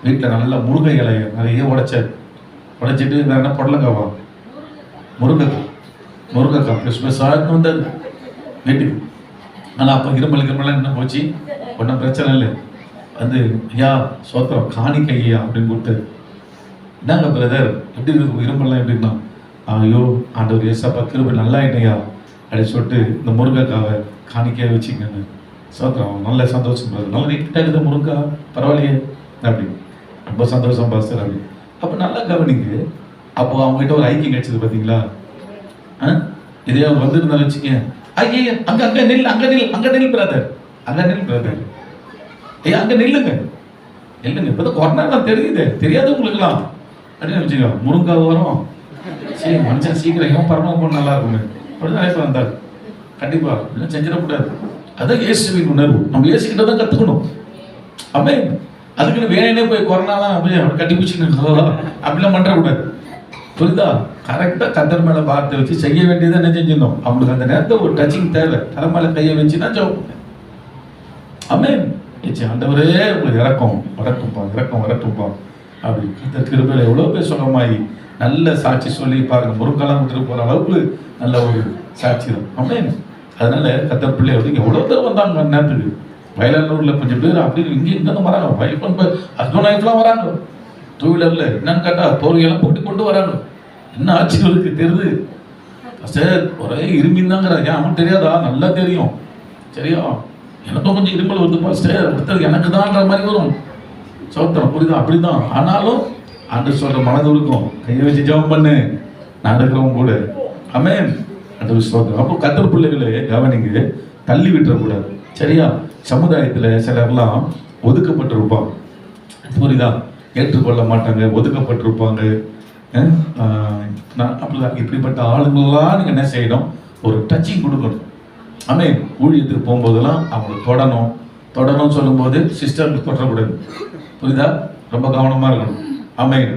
வீட்டில் நல்லா முருங்கை இலையை நிறைய உடைச்சிட்டு வேற என்ன பொடலங்காவா முருங்கைக்காய் ஸ்பெஷலாக வந்தார் வீட்டுக்கு. ஆனால் அப்போ இருமல் என்ன போச்சு, ஒன்றும் பிரச்சனை இல்லை. வந்து ஐயா சோத்திரம் காணிக்கை ஐயா அப்படின்னு கொடுத்தாரு. என்னங்க பிரதர் எப்படி இருக்கு இரும்பெல்லாம் எப்படின்னா, ஐயோ ஆண்டவர் ஏசப்பா கிருபை நல்லா ஆயிட்டையா அப்படின்னு சொல்லிட்டு இந்த முருங்கைக்காவை காணிக்கையாக வச்சுக்கங்க. சோத்திரம் நல்ல சந்தோஷம் பிரதர், நல்லா நீட்டாக இருக்குது முருங்கா, பரவாயில்லையே அப்படி, ரொம்ப சந்தோஷம் பாஸ்டர் அப்படி. அப்போ நல்லா கவனிங்க. அப்போ அவங்ககிட்ட ஒரு ஐக்கியம் கிடைச்சது பார்த்தீங்களா? இதே அவர் வந்துருந்தாலும் வச்சுக்க, ஐயா அங்க நில் பிரதர், ஐயா அங்க நில்லுங்க. இப்போ கொரோனா தெரியுது, தெரியாது உங்களுக்குலாம் அப்படின்னு வச்சுக்கோ. முருங்கா வரும், சரி மனுஷன் சீக்கிரம் ஏன் பரமாவும் போன நல்லா இருக்குமே அப்படிதான் நினைப்பு வந்தார். கண்டிப்பா செஞ்சிடக்கூடாது. அதான் இயேசுவின் உணர்வு. நம்ம இயேசுகிட்ட தான் கற்றுக்கணும். ஆமென். அதுக்குன்னு வேணே போய் கொரோனாலாம் அப்படியே கட்டி பிடிச்சின்னு அப்படிலாம் பண்ணுறக்கூடாது. புரியுதா? கரெக்டாக கத்தர் மேலே பார்த்து வச்சு செய்ய வேண்டியதை என்ன செஞ்சிடணும். அவங்களுக்கு அந்த நேரத்தில் ஒரு டச்சிங் தேவை. தலை மேலே கையை வச்சுன்னா ஜெபம். ஆமென். ஆண்டவரே உங்களுக்கு இறக்கம் வரட்டும்பா அப்படி கத்தர் கிருபையில எவ்வளோ பேர் சுகமாயி நல்ல சாட்சி சொல்லி பாருங்க, முருங்கெல்லாம் விட்டுட்டு போகிற அளவுக்கு நல்ல ஒரு சாட்சி தான். ஆமென். அதனால கத்தர் பிள்ளை வந்து எவ்வளோ பேர் வந்தாங்க நேரத்துக்கு. வயலாளூரில் கொஞ்சம் பேர் அப்படி இங்கேருந்து வராங்க. ஹஸ்பண்ட் ஒய்ஃப்லாம் வராங்க. டூ வீலரில் என்னன்னு கேட்டால் தோல்வியெல்லாம் போட்டு கொண்டு வராங்க. என்ன ஆட்சிகளுக்கு தெரியுது சார், ஒரே இருமின்னாங்கிறா. ஏன் அவனுக்கு தெரியாதா? நல்லா தெரியும். சரியா? எனக்கும் கொஞ்சம் இருமல் வருது பாஸ்டர், அடுத்தது எனக்கு தான்ன்ற மாதிரி வரும். சோத்திரம். புரியுதா? அப்படிதான். ஆனாலும் ஆண்டு சொல்ற மனது இருக்கும். கையை வச்சு ஜெபம் பண்ணு, நான் இருக்கிறவங்க கூட. ஆமென். அந்த சோத்திரம். அப்போ கத்தர் பிள்ளைகளை கவனிங்க, தள்ளி விட்டுறக்கூடாது. சரியா? சமுதாயத்தில் சிலர்லாம் ஒதுக்கப்பட்டிருப்பாங்க. புரியுதா? ஏற்றுக்கொள்ள மாட்டாங்க, ஒதுக்கப்பட்டிருப்பாங்க. அப்படிதான். இப்படிப்பட்ட ஆளுங்களாம் நீங்கள் என்ன செய்யணும்? ஒரு டச்சிங் கொடுக்கணும். ஆமென். ஊழியத்துக்கு போகும்போதெல்லாம் அவங்களை தொடணும் சொல்லும்போது சிஸ்டருக்கு தொடரக்கூடாது. புரியுதா? ரொம்ப கவனமாக இருக்கணும். ஆமென்.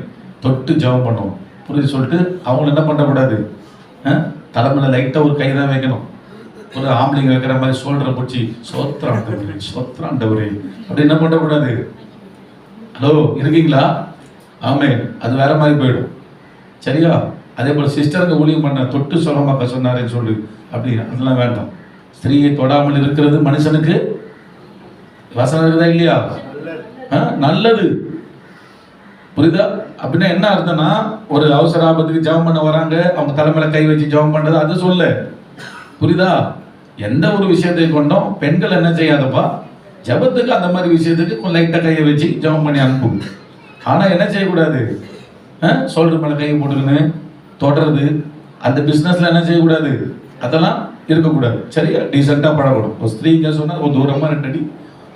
தொட்டு ஜெபம் பண்ணணும். புரியுது? சொல்லிட்டு அவங்கள என்ன பண்ணக்கூடாது, தலைமையில் லைட்டாக ஒரு கை தான் வைக்கணும். ஒரு ஆம்பளைங்க வைக்கிற மாதிரி சோல்டரை பிடிச்சி சோத்திராண்டவரே அப்படி என்ன பண்ணக்கூடாது. ஹலோ, இருக்கீங்களா? ஆமென். அது வேற மாதிரி போயிடும். சரியா? அதே போல் சிஸ்டருக்கு ஊழியம் பண்ண தொட்டு சொல்லமாக்க சொன்னாருன்னு சொல்லு, அப்படி அதெல்லாம் வேண்டாம். ஸ்திரீயை தொடாமல் இருக்கிறது மனுஷனுக்கு வசனம் இருக்குதா இல்லையா? நல்லது. புரியுதா? அப்படின்னா என்ன அர்த்தம்னா, ஒரு அவசர ஆபத்துக்கு ஜெபம் பண்ண வராங்க, அவங்க தலைமையில கை வச்சு ஜெபம் பண்றது அது சொல்ல. புரியுதா? எந்த ஒரு விஷயத்தை கொண்டோம் பெண்கள் என்ன செய்யாதப்பா, ஜெபத்துக்கு அந்த மாதிரி விஷயத்துக்கு லைட்டா கையை வச்சு ஜெபம் பண்ணி அனுப்பும். ஆனா என்ன செய்யக்கூடாது, ஷோல்டர் மேல கையை போட்டுக்கின்னு தொடர்றது, அந்த பிசினஸ்ல என்ன செய்யக்கூடாது, அதெல்லாம் இருக்கக்கூடாது. சரியா? டீசெண்டா பழகணும். ஒரு ஸ்திரீங்க சொன்னா ஒரு தூரமா 2 அடி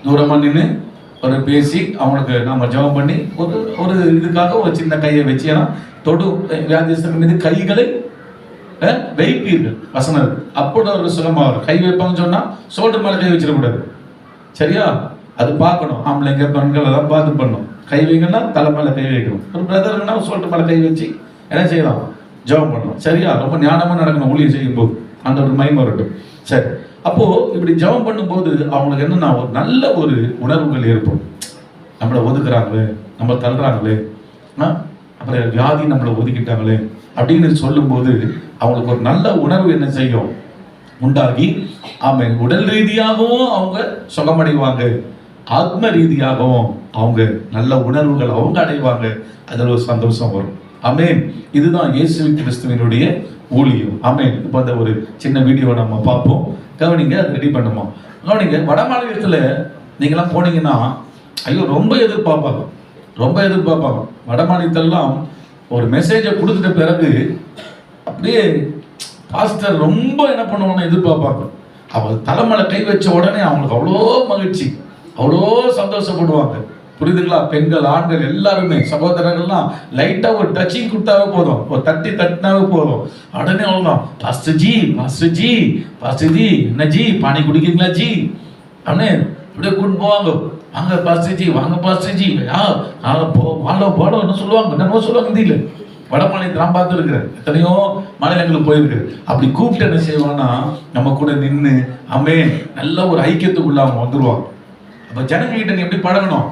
தூரமா நின்று ஒரு பேசி அவங்களுக்கு நம்ம ஜெபம் பண்ணி ஒரு இதுக்காக ஒரு சின்ன கையை வச்சு, ஏன்னா தொடு வியாதிஸ்தர்கள் மீது கைகளை வைப்பீர்கள் வசனம் இருக்கு. அப்போது ஒரு சுகமாக கை வைப்பாங்கன்னு சொன்னா ஷோல்டர் மேல கை வச்சிடக்கூடாது. சரியா? அது பார்க்கணும். ஆம்பளைங்க பெண்கள் எல்லாம் பார்த்து பண்ணணும். கை வைங்கன்னா தலை மேல கை வைக்கணும். ஒரு பிரதர்னா ஷோல்டர் மேல கை வச்சு என்ன செய்யலாம், ஜெபம் பண்ணணும். சரியா? ரொம்ப ஞானமா நடக்கணும் ஊழியம் செய்யும் போது. அந்த ஒரு மைண்ட் வரட்டும். சரி. அப்போ இப்படி ஜெபம் பண்ணும்போது அவங்களுக்கு என்னன்னா ஒரு நல்ல ஒரு உணர்வுகள் ஏற்படும். நம்மளை ஒதுக்குறாங்களே, நம்ம தள்ளுறாங்களே, அப்புறம் வியாதி நம்மளை ஒதுக்கிட்டாங்களே அப்படின்னு சொல்லும்போது அவங்களுக்கு ஒரு நல்ல உணர்வு என்ன செய்யும், உண்டாகி ஆமென், உடல் ரீதியாகவும் அவங்க சுகமடைவாங்க, ஆத்ம ரீதியாகவும் அவங்க நல்ல உணர்வுகள் அவங்க அடைவாங்க. அதில் ஒரு சந்தோஷம் வரும். ஆமென். இதுதான் இயேசு கிறிஸ்துவினுடைய ஊழியம். ஆமென். இப்போ அந்த ஒரு சின்ன வீடியோ நம்ம பார்ப்போம். கவனிங்க, அது ரெடி பண்ணுமா. கவனிங்க, வட மாநிலத்தில் நீங்களாம் போனீங்கன்னா ஐயோ ரொம்ப எதிர்பார்ப்பாங்க. வட மாநிலத்திலலாம் ஒரு மெசேஜை கொடுத்துட்ட பிறகு அப்படியே பாஸ்டர் ரொம்ப என்ன பண்ணுவாங்கன்னா எதிர்பார்ப்பாங்க. அவங்க தலைமையில கை வச்ச உடனே அவங்களுக்கு அவ்வளோ மகிழ்ச்சி, அவ்வளோ சந்தோஷப்படுவாங்க. புரியுதுங்களா? பெண்கள் ஆண்கள் எல்லாருமே சகோதரர்கள்லாம் லைட்டா ஒரு டச்சிங் கொடுத்தாவே போதும், ஒரு தட்டினாவே போதும், உடனே அவ்வளோதான் பாஸ்டர் ஜி என்ன ஜி பானி குடிக்கிறீங்களா ஜி அவனே இப்படியே கூட்டு போவாங்க. வாங்க பாஸ்டர் ஜி போட என்ன சொல்லுவாங்க இந்தியில. வட மாநிலத்தை நான் பார்த்துருக்கிறேன், எத்தனையோ மாநிலங்களுக்கு போயிருக்கிறேன். அப்படி கூப்பிட்டு என்ன செய்வான்னா நம்ம கூட நின்று அம்மே நல்ல ஒரு ஐக்கியத்துக்குள்ள அவங்க வந்துருவாங்க. அப்ப ஜனங்க கிட்ட நீ எப்படி பழகணும்?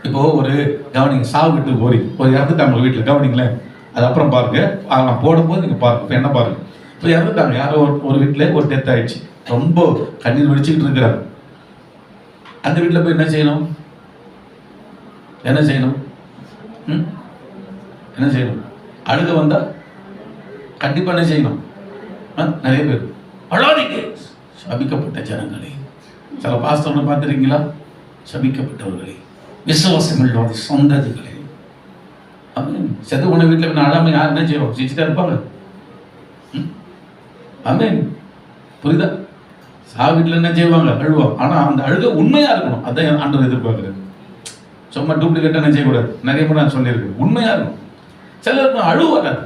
இப்போ ஒரு கவனிங்க, சாவு வீட்டுக்கு போறீங்க, ஒரு இறந்துட்டாங்க வீட்டில், கவனிங்களேன், அது அப்புறம் பாருங்க, நான் போடும்போது நீங்க பாருங்க. இப்போ என்ன பாருங்க, இப்போ இறந்துட்டாங்க யாரோ ஒரு வீட்டில் ஒரு டெத் ஆயிடுச்சு, ரொம்ப கண்ணீர் வெடிச்சுக்கிட்டு இருக்கிறாங்க. அந்த வீட்டில் போய் என்ன செய்யணும்? அழுக வந்தா கண்டிப்பா என்ன செய்யணும்? நிறைய பேர் அழாதீங்க, சபிக்கப்பட்ட ஜனங்களே. சில பாஸ்டர்களை பார்த்துருக்கீங்களா? சபிக்கப்பட்டவர்களே, விசுவாசம் இல்லாத சொந்ததிகளே. செது உன வீட்டில் அழாம யார் என்ன செய்வோம்? சிரிச்சுட்டா இருப்பாங்க. ஆமென். புரியுதா? சா வீட்டில் என்ன செய்வாங்க? அழுவோம். ஆனா அந்த அழுக உண்மையா இருக்கணும். அதான் ஆண்டவர் எதிர்பார்க்கிறது. சும்மா டூப்ளிகேட்டா என்ன செய்யக்கூடாது. நிறைய முறை நான் சொல்லியிருக்கேன், உண்மையா இருக்கும். சிலருக்கு அழுவ வராது.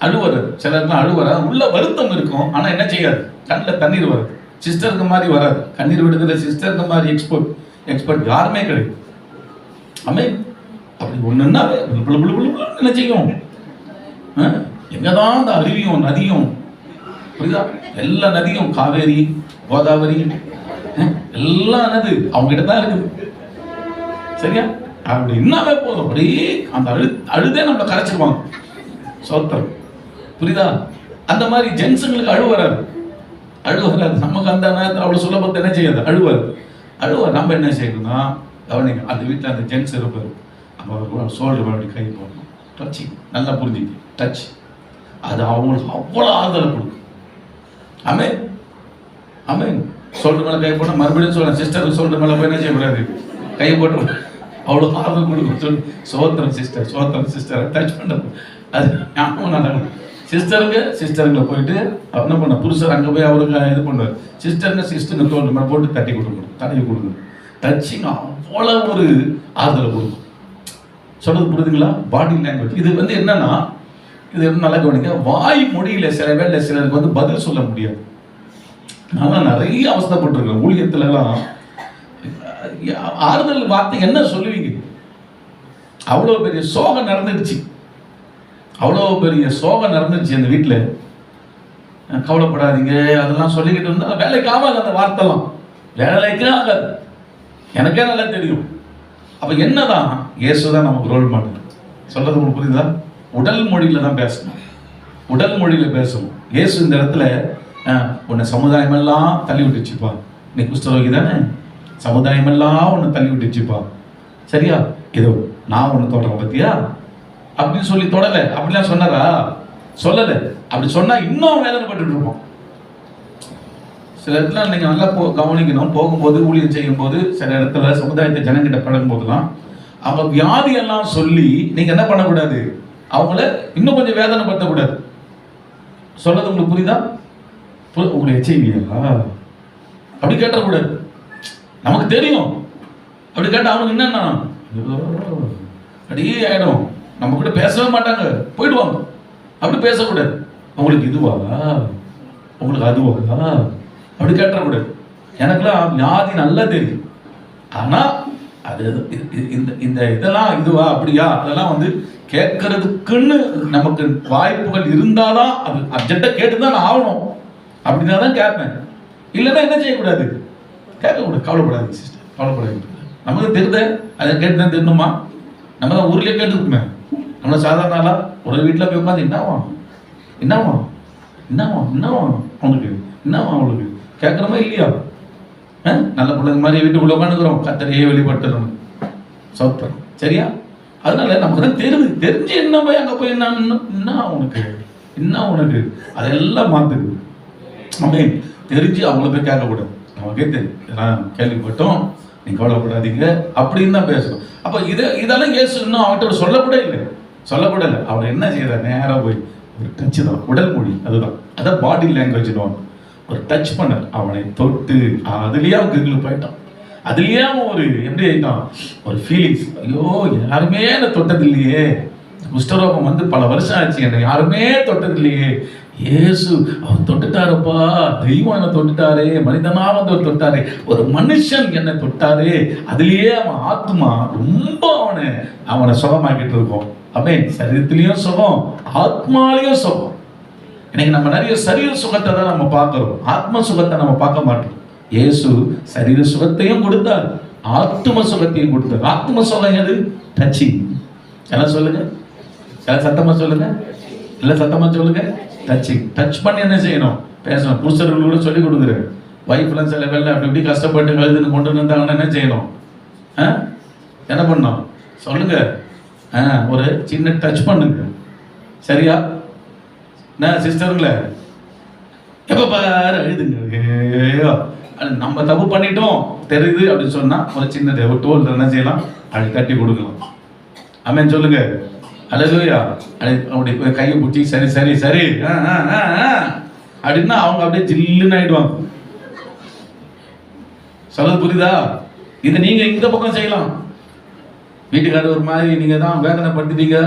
அழுவாரு. சிலருக்குலாம் அழுவாரு, உள்ள வருத்தம் இருக்கும், ஆனா என்ன செய்யாது, கண்ணில் தண்ணீர் வராது. சிஸ்டருக்கு மாதிரி வராது, கண்ணீர் விடுதலை சிஸ்டருக்கு மாதிரி எக்ஸ்பர்ட் யாருமே கிடையாது. ஆமென். அப்படி ஒண்ணுன்னாவே என்ன செய்யும், எங்கதான் அந்த அருவியும் நதியும், புரியுதா, எல்லா நதியும், காவேரி, கோதாவரி, எல்லா நதி அவங்க கிட்ட தான் இருக்குது. சரியா? அப்படி இன்னாவே போதும், அப்படியே அந்த அழுதே நம்மளை கரைச்சிருவாங்க. சோத்திரம். புரியுதா? அந்த மாதிரி ஜென்ஸுங்களுக்கு அழு வராது. நமக்கு அந்த நேரத்தில் அவ்வளவு சுலபத்தை என்ன செய்யாது, அழுவார். நம்ம என்ன செய்யணும்னா, கவனிங்க, அந்த வீட்டில் அந்த ஜென்ஸ் இருப்பார், நம்ம சோல்டர் மேலே கை போடணும், டச்சிங், நல்லா புரிஞ்சுக்க, டச், அது அவங்களுக்கு அவ்வளோ ஆறுதலை கொடுக்கும். ஆமென், ஆமென். சோல்டர் மேலே கை போட்டால் மறுபடியும் சொல்ல, சிஸ்டர் சோல்டர் மேலே போய் என்ன செய்யக்கூடாது, கை போட்டு அவ்வளோ ஆறுதல் கொடுக்கும் சொல்லி, சோத்திரம் சிஸ்டர் டச் பண்ண, அது ஞாபகம் நடக்கும். சிஸ்டருங்க போயிட்டு என்ன பண்ண, புருஷர் அங்கே போய் அவருக்கு இது பண்ணுவார், சிஸ்டருங்க தோல் மேலே போட்டு தட்டி கொடுக்கணும், தடவி கொடுக்கணும். டச்சிங் அவ்வளோ ஒரு ஆறுதலை கொடுக்கும். சொல்றது புரியுதுங்களா? Body language. இது வந்து என்னன்னா, இது நல்லா கவனிங்க, வாய் மொழியில சில வேலை சிலருக்கு வந்து பதில் சொல்ல முடியாது. நான் நிறைய அவஸ்தைப்பட்டிருக்கேன் ஊழியத்துல எல்லாம். ஆறுதல் வார்த்தை என்ன சொல்லுவீங்க? அவ்வளோ பெரிய சோகம் நடந்துடுச்சு, அந்த வீட்டில். கவலைப்படாதீங்க அதெல்லாம் சொல்லிக்கிட்டு இருந்தா வேலைக்கு ஆகாது, அந்த வார்த்தைலாம் வேலைக்கே ஆகாது, எனக்கே நல்லா தெரியும். அப்ப என்னதான், இயேசுதான் நமக்கு ரோல் மாடல். சொல்றது உங்களுக்கு புரியுதா? உடல் மொழியில தான் பேசணும், உடல் மொழியில பேசணும். இயேசு இந்த இடத்துல உன்னை சமுதாயம் எல்லாம் தள்ளி விட்டுச்சுப்பா, நீ குஷ்டரோகி தானே, சமுதாயம் எல்லாம் உன்னை தள்ளி விட்டுச்சுப்பா, சரியா, இதோ நான் ஒன்று தொடறேன் பத்தியா அப்படின்னு சொல்லி தொடல. அப்படிலாம் சொன்னாரா? சொல்லல. அப்படி சொன்னா இன்னும் வேதனைப்பட்டு இருப்போம். சில இடத்துல நீங்க நல்லா கவனிக்கணும், போகும்போது ஊழியம் செய்யும் போது சில இடத்துல சமுதாயத்தை ஜனங்கிட்ட பழகும் போதெல்லாம் அவங்க வியாதி எல்லாம் சொல்லி நீங்க என்ன பண்ணக்கூடாது, அவங்கள இன்னும் கொஞ்சம் வேதனைப்படுத்தக்கூடாது. சொல்றது உங்களுக்கு புரியுதா? உங்களுக்கு எச்ஐவியா அப்படி கேட்டக்கூடாது. நமக்கு தெரியும், அப்படி கேட்டா அவனுக்கு என்னன்னா அப்படியே ஆயிடும், நம்ம கூட பேசவே மாட்டாங்க, போயிடுவாங்க. அப்படி பேசக்கூடாது. உங்களுக்கு இதுவா, உங்களுக்கு அதுவா அப்படி கேட்டக்கூடாது. எனக்குலாம் வியாதி நல்லா தெரியும், ஆனா அது இந்த இதெல்லாம் இதுவா அப்படியா அதெல்லாம் வந்து கேட்கறதுக்குன்னு நமக்கு வாய்ப்புகள் இருந்தாதான், அது அர்ஜென்ட்டா கேட்டுதான் நான் ஆகணும், அப்படின்னா தான் கேட்பேன். இல்லைன்னா என்ன செய்யக்கூடாது, கேட்கக்கூடாது. கவலைப்படாது சிஸ்டர், கவலைப்படாது. நமக்கு தெரியுத, அதை கேட்டு தான் தெரியணுமா? நம்ம தான் ஊர்லயே கேட்டுக்குமே. நம்மள சாதாரண ஆளா ஒரு வீட்டில் போய் உட்காந்து என்னவா அவனுக்கு என்னவா அவளுக்கு கேட்குறோமா இல்லையா? நல்ல பிள்ளைங்க மாதிரி வீட்டுக்குள்ள உட்காந்துக்கிறோம், கத்தரையே வெளிப்பட்டுறோம், சௌத்தம், சரியா? அதனால நமக்கு தான் தெரிஞ்சு என்ன போய் அங்கே போய் என்ன உனக்கு அதெல்லாம் மாத்துது. நம்ம தெரிஞ்சு அவங்கள போய் கேட்கக்கூடாது, நமக்கே தெரியும், கேள்விப்பட்டோம், நீங்க கவலைப்படாதீங்க அப்படின்னு தான் பேசணும். அப்ப இதெல்லாம் இயேசு இன்னும் அவர்கிட்ட சொல்லக்கூட இல்லை. அவர் என்ன செய்யறார், நேராக போய் ஒரு டச் தான், உடல் மொழி, அதான் பாடி லாங்குவேஜ். ஒரு டச் பண்ண, அவனை தொட்டு, அதுலயே அவன் கிரில் போயிட்டான். அதுலயே அவன் ஒரு எப்படி ஆயிட்டான், ஒரு ஃபீலிங்ஸ், ஐயோ யாருமே என்ன தொட்டது இல்லையே, குஷ்டரோகம் வந்து பல வருஷம் ஆச்சு, என்ன யாருமே தொட்டது இல்லையே, இயேசு அவன் தொட்டுட்டாருப்பா, தெய்வம் என்ன தொட்டுட்டாரே, மனிதனா வந்து தொட்டாரே, ஒரு மனுஷன் என்ன தொட்டாரே, அதுலயே அவன் ஆத்மா ரொம்ப அவனை சுகமாக்கிட்டு இருக்கோம். அப்படி சரீரத்திலையும் சுகம், ஆத்மாலையும் சுகம். இன்னைக்கு நம்ம நிறைய சரீர சுகத்தை தான் நம்ம பார்க்கிறோம், ஆத்ம சுகத்தை நம்ம பார்க்க மாட்டோம். இயேசு சரீர சுகத்தையும் கொடுத்தார், ஆத்ம சுகத்தையும் கொடுத்தார். ஆத்ம சுகம் எது? டச்சிங். எல்லாம் சொல்லுங்க, எல்லாம் சத்தமா சொல்லுங்க, எல்லாம் சத்தமா சொல்லுங்க. டச்சிங். டச் பண்ணி என்ன செய்யணும், பேசணும். புருஷர்கள் கூட சொல்லி கொடுக்குறேன், வைஃப்லாம் சில வேலை அப்படி இப்படி கஷ்டப்பட்டு கழுதுன்னு கொண்டு வந்தாங்கன்னா என்ன செய்யணும், என்ன பண்ணணும் சொல்லுங்க, ஒரு சின்ன டச் பண்ணுங்க, சரியா? சிஸ்டருங்களே எப்ப பாரு அழுதுங்க, நம்ம தப்பு பண்ணிட்டோம் தெரியுது அப்படின்னு சொன்னா ஒரு சின்ன டோல் என்ன செய்யலாம், அப்படி தட்டி கொடுக்கலாம். ஆமென் சொல்லுங்க, அல்லேலூயா. அப்படி கையை பிடிச்சி சரி சரி சரி அப்படின்னா அவங்க அப்படியே ஜில்லுன்னு ஆயிடுவாங்க. சொல்றது புரியுதா? இது நீங்க இந்த பக்கம் செய்யலாம். வீட்டுக்காரர் ஒரு மாதிரி நீங்க தான் வேதனைப்படுத்திட்டீங்க,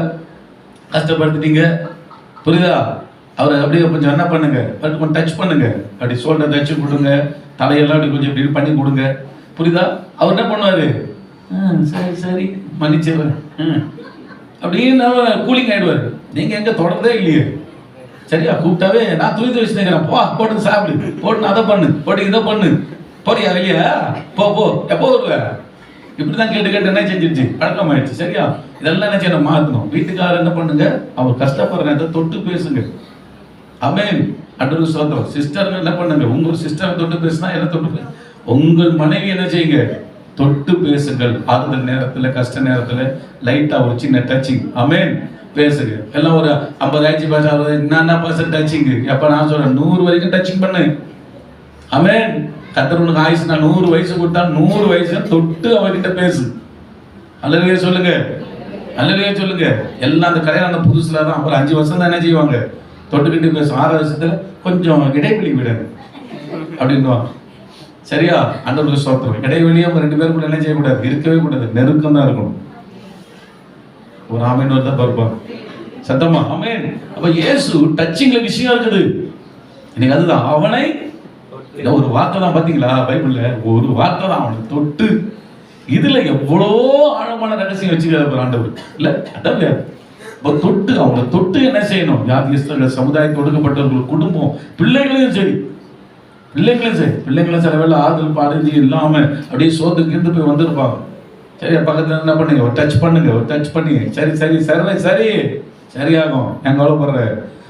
கஷ்டப்படுத்திட்டீங்க, புரியுதா? அவரை அப்படியே கொஞ்சம் என்ன பண்ணுங்க, கொஞ்சம் டச் பண்ணுங்க, அப்படி ஷோல்டர் டச் கொடுங்க, தலையெல்லாம் அப்படி கொஞ்சம் இப்படி பண்ணி கொடுங்க. புரியுதா? அவர் என்ன பண்ணுவாரு, சரி சரி மன்னிச்சிடுறேன் அப்படின்னு கூலிங் ஆயிடுவாரு. நீங்க எங்க தொடர்ந்தே இல்லையே. சரியா? கூப்பிட்டாவே நான் துணி துவைச்சுக்கிறேன், போ போட்டு சாப்பிடு, போட்டு அதை பண்ணு, போட்டு இதை பண்ணு, போறியா வெளியா, போ போ, எப்போ வருவ, இப்படிதான் கேட்டு கேட்டு என்ன செஞ்சிருச்சு, பழக்கம் ஆயிடுச்சு. சரியா? இதெல்லாம் என்ன செய்யணும், மாற்றணும். வீட்டுக்காரர் என்ன பண்ணுங்க, அவர் கஷ்டப்படுற தொட்டு பேசுங்க. ஆமென். அண்டர் சோதரம். சிஸ்டர் என்ன பண்ணுங்க, உங்க சிஸ்டர் தொட்டு பேசினா என்ன தொட்டு பேசு, உங்கள் மனைவி என்ன செய்யுங்க, தொட்டு பேசுங்கள். ஆறுதல் நேரத்துல, கஷ்ட நேரத்துல லைட்டா ஒரு சின்ன டச்சிங். ஆமென். பேசுங்க. எல்லாம் ஒரு 50 பேச என்ன பர்சன்ட் டச்சிங். எப்ப நான் சொல்றேன் 100 வரைக்கும் டச்சிங் பண்ணு. ஆமென். கர்த்தர் உனக்கு ஆயுசு, நான் 100 வயசு கொடுத்தா 100 வயசு தொட்டு அவர்கிட்ட பேசு. அல்லேலூயா சொல்லுங்க, அல்லேலூயா சொல்லுங்க. எல்லாம் அந்த கல்யாணம் புதுசுல தான், அப்புறம் 5 வருஷம் தான் என்ன செய்வாங்க, தொட்டுக்கிட்டு பேசும். 6 வருஷத்துல கொஞ்சம் இடைவெளி விடுங்க அப்படின்னுவாங்க. சரியா? ஆண்டவருக்கு ஸ்தோத்திரம். இடைவெளியே அவங்க 2 பேரும் கூட என்ன செய்யக்கூடாது, இருக்கவே கூடாது, நெருக்கம் தான் இருக்கணும். ஒரு ஆமென் வருதா பார்ப்பாங்க சத்தமா? ஆமென். அப்ப இயேசு டச்சிங்ல விஷயம் இருக்குது. இன்னைக்கு அதுதான் அவனை, ஒரு வார்த்தை தான் பாத்தீங்களா பைபிள்ல, ஒரு வார்த்தை தான் அவனை தொட்டு. இதுல எவ்வளோ ஆழமான ரகசியம் வச்சுக்கிறார் ஆண்டவர் இல்ல? அதான் தொட்டு, அவங்களை தொட்டு என்ன செய்யணும், வியாதியஸ்தர்கள், சமுதாயத்தில் ஒடுக்கப்பட்டவர்கள், குடும்பம், பிள்ளைகளையும் சரி, பிள்ளைங்களும் சில வேலை ஆறுதல் பாடுஞ்சி இல்லாம அப்படியே சோர்ந்து கீர்ந்து போய் வந்திருப்பாங்க. சரி, பக்கத்துல என்ன பண்ணுங்க, ஒரு டச் பண்ணுங்க, ஒரு டச் பண்ணி சரி சரி சரி சரி சரியாகும், என் கவலைப்படுற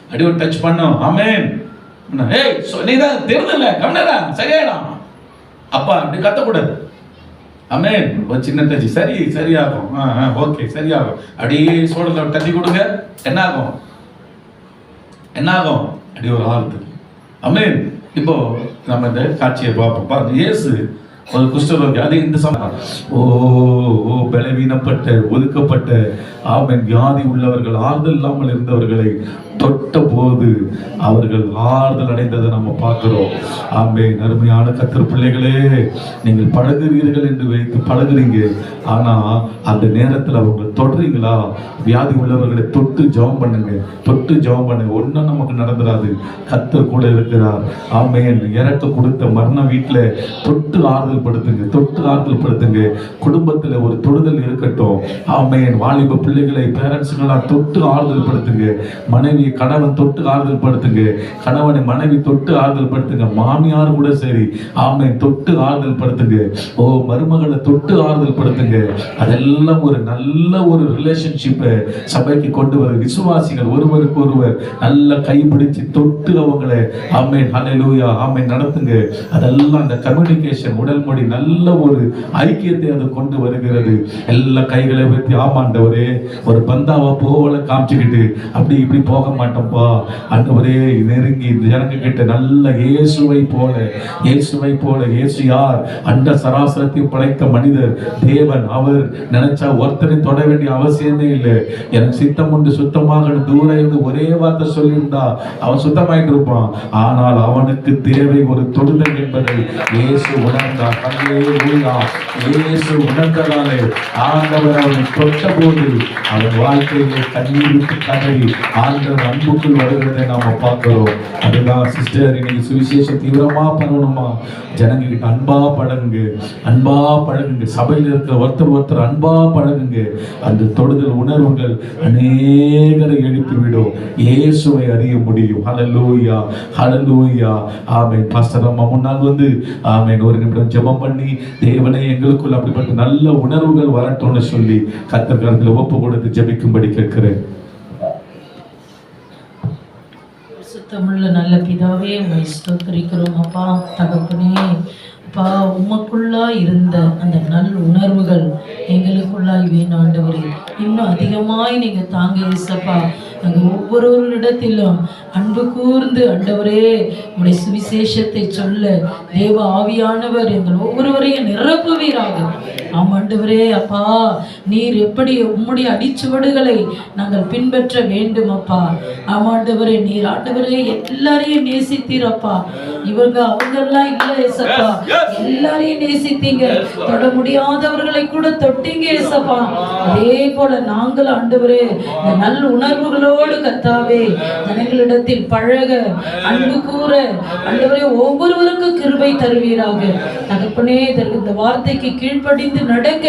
அப்படி ஒரு டச் பண்ணும். ஆமென். ஏய் நீதான் தெரிஞ்சல கவனரா சரியாயிடும் அப்பா அப்படி கத்தக்கூடாது. ஆமென். ஒரு சின்ன டச், சரி சரியாகும், ஓகே சரியாகும், அப்படியே சோழல தட்டி கொடுங்க, என்ன ஆகும், என்ன ஆகும், அப்படி ஒரு ஆறுதல். ஆமென். இப்போ நம்ம இந்த காட்சியை பார்ப்போம். பாருங்க, இயேசு ஒரு குஷ்டரோகி, அது இந்த சமயம் பலவீனப்பட்ட, ஒதுக்கப்பட்ட, ஆமென், வியாதி உள்ளவர்கள், ஆறுதல் இல்லாமல் இருந்தவர்களை தொட்ட போது அவர்கள் ஆறுதல் அடைந்ததை நம்ம பார்க்கிறோம். ஆமென். அருமையான கர்த்தர் பிள்ளைகளே, நீங்கள் பழகுவீர்கள் என்று வைத்து பழகுறீங்க, ஆனா அந்த நேரத்தில் அவங்க தொடுறீங்களா? வியாதி உள்ளவர்களை தொட்டு ஜெபம் பண்ணுங்க, தொட்டு ஜெபம் பண்ணுங்க. ஒன்றும் நமக்கு நடந்துடாது, கர்த்தர் கூட இருக்கிறார். ஆமென். இறக்க கொடுத்த மரண வீட்டில் தொட்டு ஆறுதல் படுத்துங்க, தொட்டு ஆறுதல் படுத்துங்க. குடும்பத்தில் ஒரு தொடுதல் இருக்கட்டும். ஆமென். வாலிப பிள்ளைகளை, பேரண்ட்ஸுங்களா தொட்டு ஆறுதல் படுத்துங்க. மனைவி கணவன் தொட்டு ஆறுதல் படுத்துங்க, கணவனை மனைவி தொட்டு ஆறுதல் படுத்துங்க. மாமியார் கூட சரி, ஆமென், தொட்டு ஆறுதல் படுத்துங்க. ஓ மருமகளை தொட்டு ஆறுதல் படுத்துங்க. அதெல்லாம் ஒரு நல்ல ஒரு ரிலேஷன்ஷிப்பை சபைக்கு கொண்டு வர விசுவாசிகள் ஒருவருக்கு ஒருவர் நல்ல கைப்பிடிச்சு தொட்டு அவங்களை ஆமென் ஹல்லேலூயா ஆமென் நடத்துங்க. அதெல்லாம் அந்த கம்யூனிகேஷன், உடல் மொழி, நல்ல ஒரு ஐக்கியத்தை அது கொண்டு வருகிறது. எல்லா கைகளை வைத்து ஆமாண்டவரே ஒரு பந்தாவை போல காமிச்சுக்கிட்டு அப்படி இப்படி போக மாட்டோம்ப்பா ஆண்டவரே, நெருங்கி இந்த ஜனங்க கிட்ட நல்ல இயேசுவை போல, இயேசுவை போல. இயேசு யார்? அண்ட சராசரத்தை படைத்த மனிதர், தேவன். அவர் நினைச்சா ஒருத்தரை தொட வேண்டிய அவசியமே இல்லை. எனக்கு சித்தம் உண்டு சுத்தமாக தூரம் இருந்து ஒரே வார்த்தை சொல்லியிருந்தா அவன் சுத்தமாயிட்டு இருப்பான். ஆனால் அவனுக்கு தேவை ஒரு தொடுதல் என்பதை இயேசு உணர்ந்தார். இயேசு உணர்ந்ததாலே ஆண்டவர் அவனை தொட்ட போது அவன் வாழ்க்கையிலே கண்ணீர் விட்டு கதறி ஆண்டவர் அன்புக்குள் வருகிறதை நாம பார்க்கிறோம். அதுதான் சிஸ்டர், இன்னைக்கு சுவிசேஷம் தீவிரமா பண்ணணுமா? ஜனங்க கிட்ட அன்பா பழகுங்க, அன்பா பழகுங்க. சபையில் இருக்கிற ஒருத்தர் அன்பா பழகுங்க. அந்த தொடுதல் உணர்வுகள் அநேகரை எழுப்பிவிடும். இயேசுவை அறிய முடியும். ஹல்லேலூயா, ஹல்லேலூயா. ஆமென். பாஸ்டர் அம்மா முன்னால் வந்து ஆமென் ஒரு நிமிடம் ஜெபம் பண்ணி, தேவனே எங்களுக்குள்ள அப்படிப்பட்ட நல்ல உணர்வுகள் வரட்டும்னு சொல்லி கர்த்தர் கரத்தில் ஒப்பு கொடுத்து ஜெபிக்கும்படி கேட்கிறேன். சுத்தமுள்ள நல்ல பிதாவே, உம்மை ஸ்தோத்திரிக்கிறோம் அப்பா. தகப்பனே அப்பா, உமக்குள்ளா இருந்த அந்த நல் உணர்வுகள் எங்களுக்குள்ளாய் வேணும் ஆண்டவரே. இன்னும் அதிகமாய் நீங்க தாங்க இயேசப்பா. நாங்கள் ஒவ்வொருவரிடத்திலும் அன்பு கூர்ந்து ஆண்டவரே உம்முடைய சுவிசேஷத்தை சொல்ல தேவ ஆவியானவர் எங்கள் ஒவ்வொருவரையும் நிரப்புவீராக. ஆமாண்டவரே அப்பா, நீர் எப்படி உம்முடைய அடிச்சுவடுகளை நாங்கள் பின்பற்ற வேண்டும் அப்பா. ஆமாண்டவரே, நீர் ஆண்டவரே எல்லாரையும் நேசித்தீரப்பா. அவங்கெல்லாம் இல்லை ஏசப்பா, எல்லாரையும் நேசித்தீங்க. தொட முடியாதவர்களை கூட தொட்டீங்க ஏசப்பா. அதே போல நாங்கள் ஆண்டவரே இந்த நல்ல உணர்வுகளோடு ஜனங்களோடு கர்த்தாவே ஜனங்களிடத்தில் பழக அன்பு கூற ஆண்டவரே ஒவ்வொருவருக்கும் கிருபை தருவீராக. தகப்பனே இதற்கு இந்த வார்த்தைக்கு கீழ்ப்படிந்து நடக்க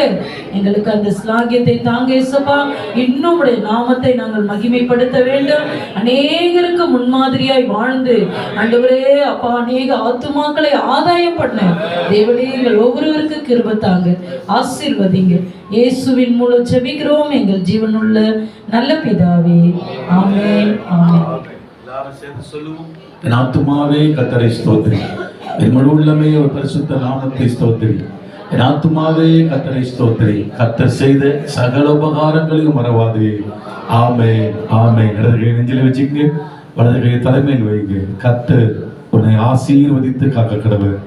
எங்களுக்கு அந்த ஸ்லாகியத்தை தாங்க இயேசுப்பா. இன்னும் உடைய நாமத்தை நாங்கள் மகிமைப்படுத்த வேண்டும். அநேகருக்கு முன்மாதிரியாய் வாழ்ந்து ஆண்டவரே அப்பா அநேக ஆத்துமாக்களை ஆதாயம் பண்ண தேவனே எங்கள் ஒவ்வொருவருக்கு கிருபை தாங்க, ஆசீர்வதிங்க. இயேசுவின் மூலம் ஜெபிக்கிறோம் எங்கள் ஜீவனுள்ள நல்ல பிதாவே, ஆமென் ஆமென். எல்லாரும் சேர்ந்து சொல்லுவோம். என் ஆத்துமாவே கர்த்தரை ஸ்தோத்திரி, என் முழு உள்ளமே ஒரு பரிசுத்த நாமத்தை ஸ்தோத்திரி. என் ஆத்துமாவே கர்த்தரை ஸ்தோத்திரி, கர்த்தர் செய்த சகல உபகாரங்களையும் மறவாதே. ஆமென் ஆமென். இடது கை நெஞ்சில வச்சுங்க, வலது கை தலைமையில் வைங்க. கர்த்தர் உன்னை ஆசீர்வதித்து காக்க கடவுள்.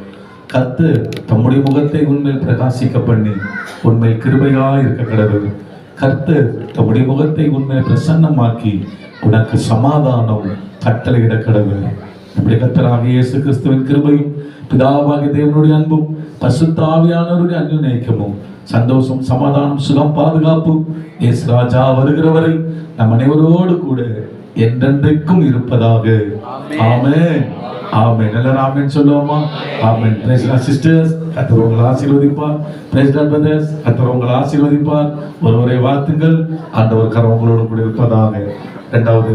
கர்த்தர் தம்முடைய முகத்தை உன்மேல் பிரகாசிக்க பண்ணி உன்மேல் கிருபையாய் இருக்க கடவுள். கர்த்தர் தம்முடைய முகத்தை உன்மேல் பிரசன்னமாக்கி உனக்கு சமாதானம் கட்டளையிட கடவுள். நம்முடைய கர்த்தராகிய இயேசு கிறிஸ்துவின் கிருபையும் பிதாவாகிய தேவனுடைய அன்பும் பரிசுத்த ஆவியானவருடைய அன்பினைக்கமும் சந்தோஷம் சமாதானம் சுகம் பாதுகாப்பு இயேசு ராஜா வருகிறவரை நம் அனைவரோடு கூட என்றென்றைக்கும் இருப்பதாக. ஆமென் ஆமென். எல்லாரும் ஆமென் சொல்லுவோமா? ஆமென். பிரைஸ் தி சிஸ்டர்ஸ், கர்த்தர் உங்களை ஆசீர்வதிப்பார். பிரைஸ் தி பிரதர்ஸ், கர்த்தர் உங்களை ஆசீர்வதிப்பார். ஒருவரை வாழ்த்துங்கள். ஆண்டவர் கரம் உங்களோடு கூட இருப்பதாக. இரண்டாவது